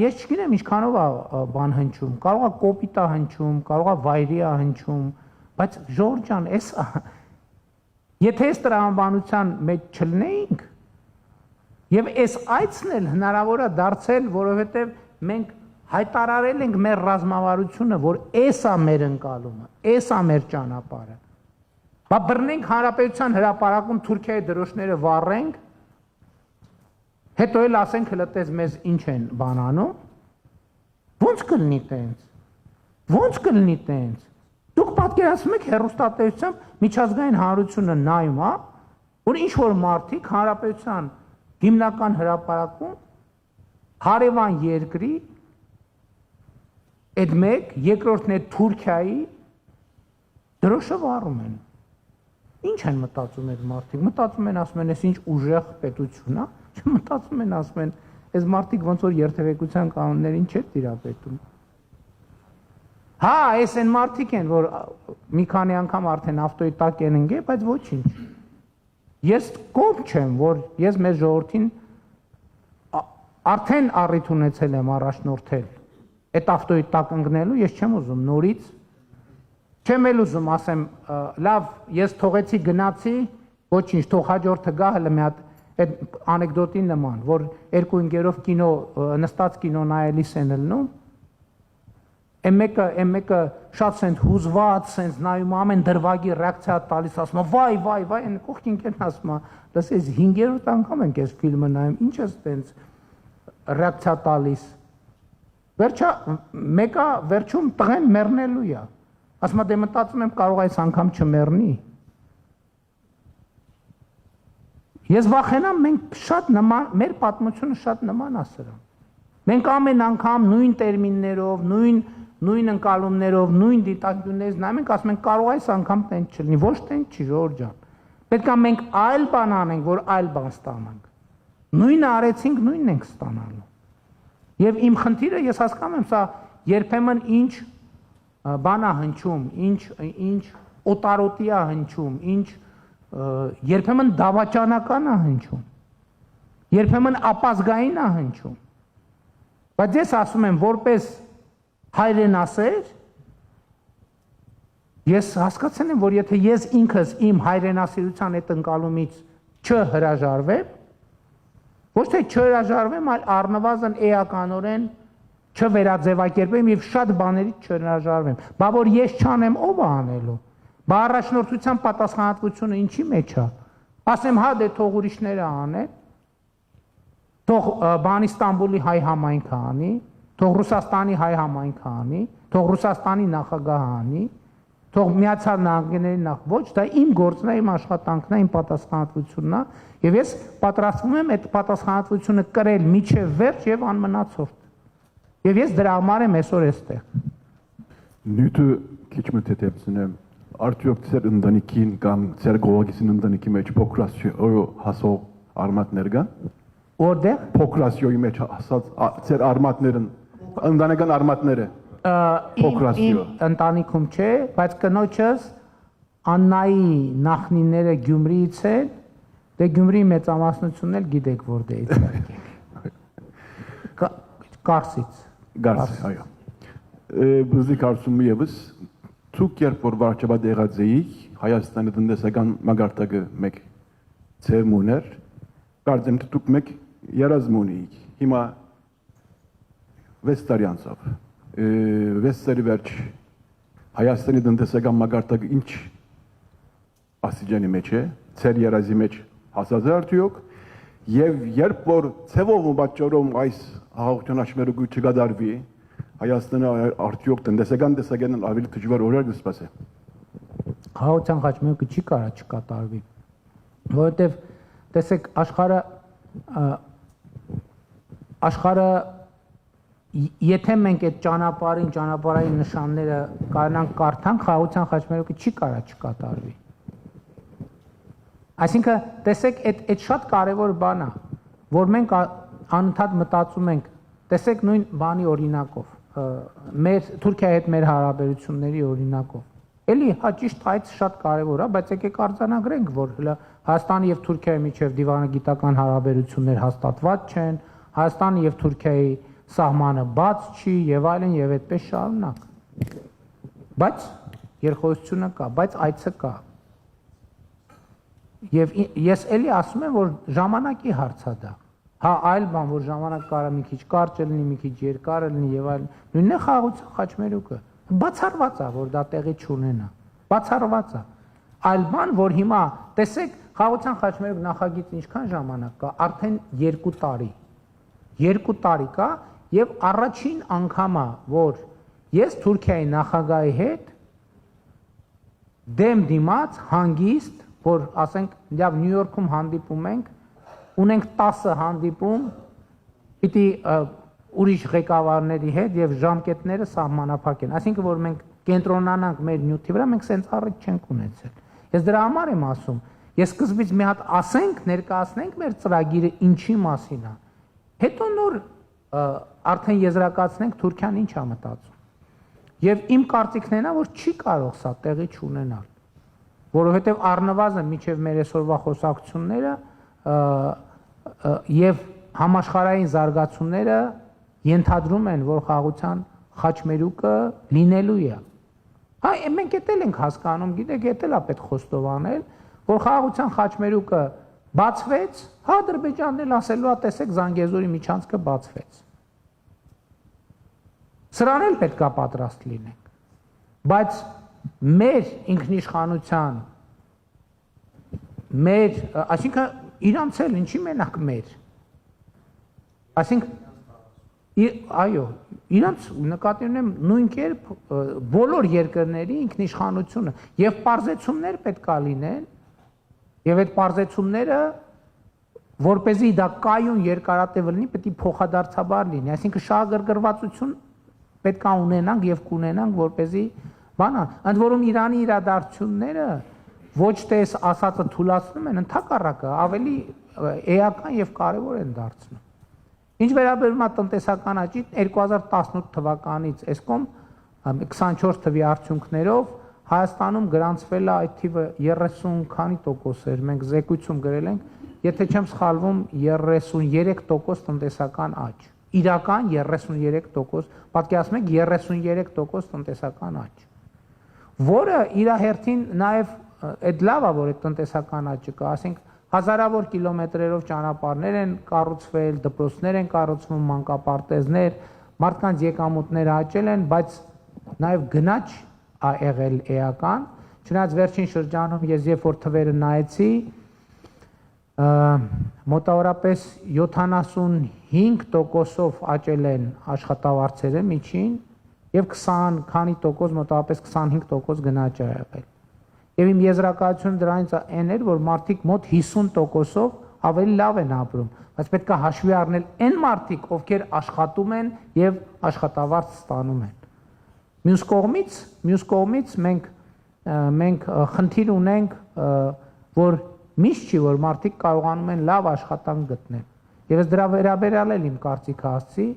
ես չգիտեմ ինչքանով է բան հնչում, կարող է կոպիտ է հնչում, կարող է վայրի է հնչում, բայց Ժորժ ջան, եթե այս տրամաբանության մեջ չլինեինք, եւ այս այցն էլ հնարավոր է դարձել, որովհետեւ մենք հայտարարել ենք մեր ռազմավարությունը, որ էս է մեր ընկալումը, էս է մեր ճանապարհը։ Բա բռնենք հանրապետության հրապարակում Թուրքիայի դրոշները վառենք, հետո էլ ասենք հլտես մեզ ինչ են բանանում։ Ոնց կլինի տենց։ Ոնց կլինի տենց։ Դուք պատկերացնում եք հեռուստատեսությամբ միջազգային հանրությունը նայում, հա, որ ինչ որ մարդիկ հանրապետության հիմնական հրապարակում հարևան երկրի այդ մեկ, երկրորդն է Թուրքիայի դրոշը վառում են։ Ինչ են մտածում այդ մարդիկ։ Մտածում են, ասում են, այս ինչ ուժեղ պետություն է, մտածում են, ասում են, այս մարդիկ ոնց որ երթևեկության կանոններին չէ տիրապետում։ Հա, այս են մարդիկ են, որ մի քանի անգամ արդեն ավտոյի տակ են ընկել, բայց ոչինչ։ Ես կողմ չեմ, որ ես մեր ժողովրդին արդեն առիթ ունեցել եմ առաջնորդել այդ ավտոյի տակ ընկնելու, ես չեմ ուզում նորից, չեմ էլ ուզում ասեմ, լավ, ես թողեցի գնացի, ոչինչ, թող հաջորդը գա հələ մի հատ այդ անեկդոտի նման, որ երկու ընկերով կինո նստած կինո նայելիս են լնում, այն մեկը շատ սենց հուզված, սենց նայում ամեն դրվագի ռեակցիա տալիս, ասում է վայ, այն կողքին ընկերն ասում է, լսես 5-րդ անգամ ենք այս ֆիլմը նայում, ինչ ես սենց ռեակցիա տալիս։ Վերջա մեկը վերջում տղեն մեռնելու է։ Ասում է դե մտածում եմ կարող այս անգամ չմեռնի։ Ես վախենամ մենք շատ նման, մեր պատմությունը շատ նման է սրան։ Մենք ամեն անգամ նույն տերմիններով, նույն ընկալումներով, նույն դիտարկումներից նայում ենք, ասում ենք կարող այս անգամ տենց չլինի, ոչ տենց չի, Ժորժ ջան։ Պետք է մենք այլ բան անենք, որ այլ բան ստանանք։ Նույնը արեցինք, նույնն ենք ստանալու։ Եվ իմ խնդիրը ես հասկանում եմ, սա երբեմն ինչ բան է հնչում, ինչ օտարոտի է հնչում, ինչ երբեմն դավաճանական է հնչում, երբեմն ապազգային է հնչում, բայց ես ասում եմ, որպես հայրենասեր, ես հասկացել եմ, որ եթե ես ինքս իմ հայրենասիրության այդ ընկալումից չհրաժարվեմ, ոչ թե չհրաժարվեմ, այլ առնվազն էականորեն չվերաձևակերպեմ եւ շատ բաներից չհրաժարվեմ, բա որ ես չանեմ, ով է անելու։ Բա առաջնորդության պատասխանատվությունը ինչի մեջ է։ Ասեմ, հա դե թող ուրիշները անեն, թող բանի Ստամբուլի հայ համայնքը անի, թող Ռուսաստանի հայ համայնքը անի, թող Ռուսաստանի նախագահը անի, թող Միացյալ Նահանգների ոչ, դա իմ գործն է, իմ աշխատանքն է, իմ պատասխանատվությունն է, եւ ես պատրաստվում եմ այդ պատասխանատվությունը կրել միջև վերջ եւ անմնացորդ։ Եվ ես դրա համար եմ այսօր այստեղ։ Նյութը քիչ մտածեմ, արդյոք ծեր ընտանիքին կամ ծեր գողագիսին ընտանիքի մեջ փոքրասիո հասող արմատներ կան։ Որտեղ։ Փոքրասիոյի մեջ հասած ծեր արմատներն, ընտանեկան արմատները։ Իմ ընտանիքում չէ, բայց կնոջս Աննայի նախնիները Գյումրիից են, դե Գյումրիի մեծամասնությունն էլ գիտեք որտեղից է։ Կարսից։ Գարս, այո։ Բզի կարծում եւս ցուկ երբ որ վարչապետ եղած էիք Հայաստանի տնտեսական մագարտակը մեկ ծերմուներ, կարծեմ թե դուք մեկ երազում ունեիք։ Հիմա 6 տարի անցավ։ 6 տարի վերջ Հայաստանի տնտեսական մագարտակը ինչ աստիճանի մեջ է, ծեր երազի մեջ հասած է արդյոք, եւ երբ որ ցևով ու պատճառով այս հաղորդման աչմերուգու չգադարվի, Հայաստանը արդյոք տնտեսական տեսակետն ավելի դժվար օրեր կսպասի։ Խաղաղության խաչմերուկը չի կարա չկատարվի, որովհետև տեսեք աշխարհը եթե մենք այդ ճանապարհային նշանները կարողանանք կարդանք, խաղաղության խաչմերուկը չի կարա չկատարվի։ Այսինքն, տեսեք, այդ շատ կարևոր բան է, որ մենք անընդհատ մտածում ենք, տեսեք նույն բանի օրինակով, մեր Թուրքիայի հետ մեր հարաբերությունների օրինակով։ Էլի ճիշտ այդ շատ կարևոր է, բայց եկեք արձանագրենք, որ Հայաստանի եւ Թուրքիայի միջև դիվանագիտական հարաբերություններ հաստատված չեն, Հայաստանի եւ Թուրքիայի սահմանը բաց չի եւ այլն եւ այդպես շարունակ։ Բայց երկխոսությունը կա, բայց այցը կա։ Եվ ես էլի ասում եմ, որ ժամանակի հարց է դա։ Հա, այլ բան, որ ժամանակ կարա մի քիչ կարճ լինի, մի քիչ երկար լինի եւ այլն։ Նույնն է խաղաղության խաչմերուկը։ Բացառված է, որ դա տեղի չունենա։ Բացառված է։ Այլ բան, որ հիմա, տեսեք, խաղաղության խաչմերուկ նախագիծը ինչքան ժամանակ կա, արդեն 2 տարի։ 2 տարի կա եւ առաջին անգամ է, որ ես Թուրքիայի նախագահի հետ դեմ դիմաց հանգիստ, որ ասենք, լավ Նյու Յորքում հանդիպում ենք, ունենք 10 հանդիպում, պիտի ուրիշ ղեկավարների հետ եւ ժամկետները սահմանափակեն։ Այսինքն, որ մենք կենտրոնանանք մեր նյութի վրա, մենք սենց առիթ չենք ունեցել։ Ես դրա համար եմ ասում, ես սկզբից մի հատ ասենք, ներկայացնենք մեր ծրագիրը ինչի մասին է։ Հետո նոր արդեն եզրակացնենք Թուրքիան ինչ է մտածում։ Եվ իմ կարծիքն է, որ չի կարող սա տեղի չունենալ, որովհետև առնվազն միջև մեր այսօրվա խոսակցությունները եւ համաշխարհային զարգացումները ենթադրում են, որ խաղաղության խաչմերուկը լինելու է։ Հա, մենք էտել ենք հասկանում, գիտեք, էտել է պետք խոստովանել, որ խաղաղության խաչմերուկը բացվեց, հա Ադրբեջանն էլ ասելու է, տեսեք, Զանգեզուրի միջանցքը բացվեց։ Սրան էլ պետք է պատրաստ լինենք։ Բայց մեր ինքնիշխանության, մեր, այսինքն իրանց էլ ինչի մենակ մեր։ Այսինքն, այո, իրանց նկատի ունեմ նույն կերպ բոլոր երկրների ինքնիշխանությունը եւ պարզեցումներ պետք է լինեն, եւ այդ պարզեցումները, որպեսզի դա կայուն երկարատև լինի, պետք է փոխադարձաբար լինի, այսինքն շահագրգռվածություն պետք է ունենանք եւ կունենանք, որպեսզի բանա, ընդ որում Իրանի իրադարձությունները ոչ թե ասածը թույլատնում են, ընդհակառակը ավելի էական եւ կարեւոր են դարձնում։ Ինչ վերաբերում է տնտեսական աճին, 2018 թվականից այսքոմ 24 թվի արդյունքներով Հայաստանում գրանցվել է այդ թիվը 30 քանի տոկոս էր, մենք զեկույցում գրել ենք, եթե չեմ սխալվում 33% տնտեսական աճ, իրական 33%, պատկերացնեք 33% տնտեսական աճ, որը իր հերթին նաև այդ լավ է, որ այդ տնտեսական աճը կա, ասենք հազարավոր կիլոմետրերով ճանապարհներ են կառուցվել, դպրոցներ են կառուցվում, մանկապարտեզներ, մարդկանց եկամուտները աճել են, բայց նաև գնաճ ա եղել էական, չնայած վերջին շրջանում ես երբ որ թվերը նայեցի, մոտավորապես 75%-ով աճել են աշխատավարձերը միջին եւ 20 քանի տոկոս, մոտավորապես 25% գնաճ ա եղել։ Եվ իմ եզրակացությունը դրանից այն էր, որ մարդիկ մոտ 50%-ով ավելի լավ են ապրում, բայց պետք է հաշվի առնել այն մարդիկ, ովքեր աշխատում են եւ աշխատավարձ ստանում են։ Մյուս կողմից մենք խնդիր ունենք, որ միշտ չի, որ մարդիկ կարողանում են լավ աշխատանք գտնել։ Եվ ես դրա վերաբերյալ էլ իմ կարծիքը ասացի,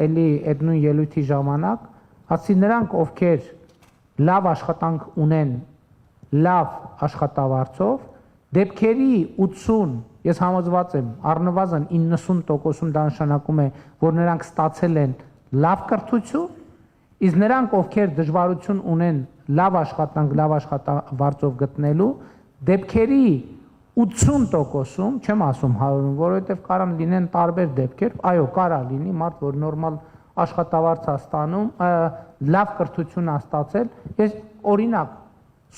էլի այդ նույն ելույթի ժամանակ, ասացի նրանք, ովքեր լավ աշխատանք ունեն, լավ աշխատավարձով, դեպքերի 80, ես համոզված եմ, առնվազն 90%-ում դա նշանակում է, որ նրանք ստացել են լավ կրթություն, իսկ նրանք, ովքեր դժվարություն ունեն լավ աշխատանք, լավ աշխատավարձով գտնելու, դեպքերի 80%-ում, չեմ ասում 100-ում, որովհետև կարան լինեն տարբեր դեպքեր, այո, կարա լինի մարդ, որ նորմալ աշխատավարձ է ստանում, լավ կրթություն է ստացել, ես օրինակ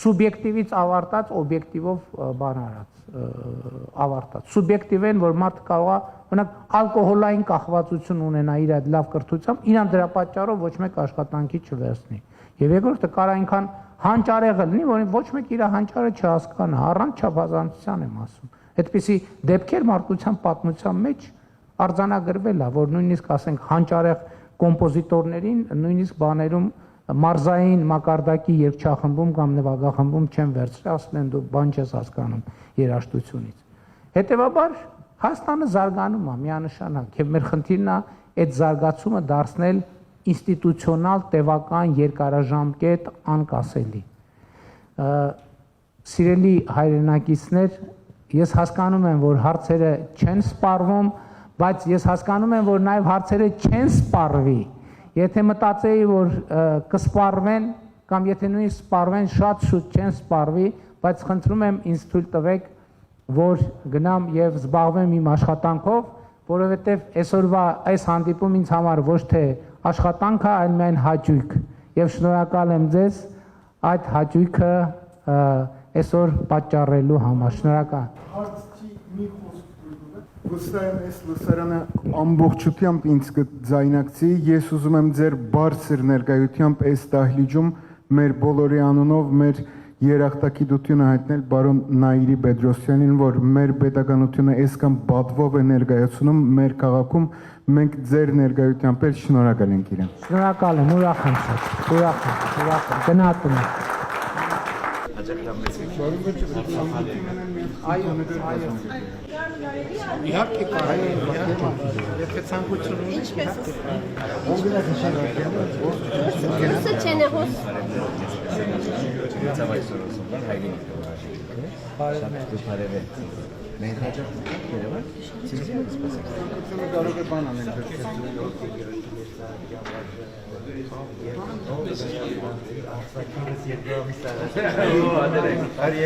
սուբյեկտիվից ավարտած օբյեկտիվով բան արած, ավարտած։ Սուբյեկտիվ են, որ մարդը կարող է, օրինակ, ալկոհոլային կախվածություն ունենա իր այդ լավ կրթությամբ, իրան դրա պատճառով ոչ մեկ աշխատանքի չվերցնի։ Եվ երկրորդը կարող այնքան հանճարեղը լինի, որ ոչ մեկ իր հանճարը չհասկանա, առանց չափազանցության եմ ասում։ Այդպիսի դեպքեր մարդկության պատմության մեջ արձանագրվել է, որ նույնիսկ ասենք հանճարեղ կոմպոզիտորներին նույնիսկ բաներում մարզային մակարդակի երգչախմբում կամ նվագախմբում չեն վերցրել, ասում են դու բան չես հասկանում երաժշտությունից։ Հետևաբար Հայաստանը զարգանում է միանշանակ, եւ մեր խնդիրն է այդ զարգացումը դարձնել ինստիտուցիոնալ, տևական, երկարաժամկետ, անկասելի։ Սիրելի հայրենակիցներ, ես հասկանում եմ, որ հարցերը չեն սպառվում, բայց ես հասկանում եմ, որ նաև հարցերը չեն սպառվի։ Եթե մտածեի, որ կսպառվեն, կամ եթե նույնիսկ սպառվեն, շատ շուտ չեն սպառվի, բայց խնդրում եմ ինձ թույլ տվեք, որ գնամ եւ զբաղվեմ իմ աշխատանքով, որովհետեւ այսօրվա այս հանդիպում ինձ համար ոչ թե աշխատանք է, այլ միայն հաճույք։ Եվ շնորհակալ եմ ձեզ այդ հաճույքը այսօր պատճառելու համար։ Շնորհակալ։ Հարցի մի խոսք վստահ եմ այս լսարանը ամբողջությամբ ինձ կձայնակցի։ Ես ուզում եմ ձեր բարձր ներկայությամբ այս դահլիճում մեր բոլորի անունով մեր երախտագիտությունը հայտնել բարոն Նաիրի Պետրոսյանին, որ մեր պետականությունը այսքան բադվով է ներկայացնում մեր քաղաքում, մենք ձեր ներկայությամբ էլ շնորհակալ ենք իրեն։ Շնորհակալ եմ, ուրախ եմ շատ, ուրախ եմ, գնահատում եմ։ Իհարկե կարող է, եթե ցանկություն ունի, Արի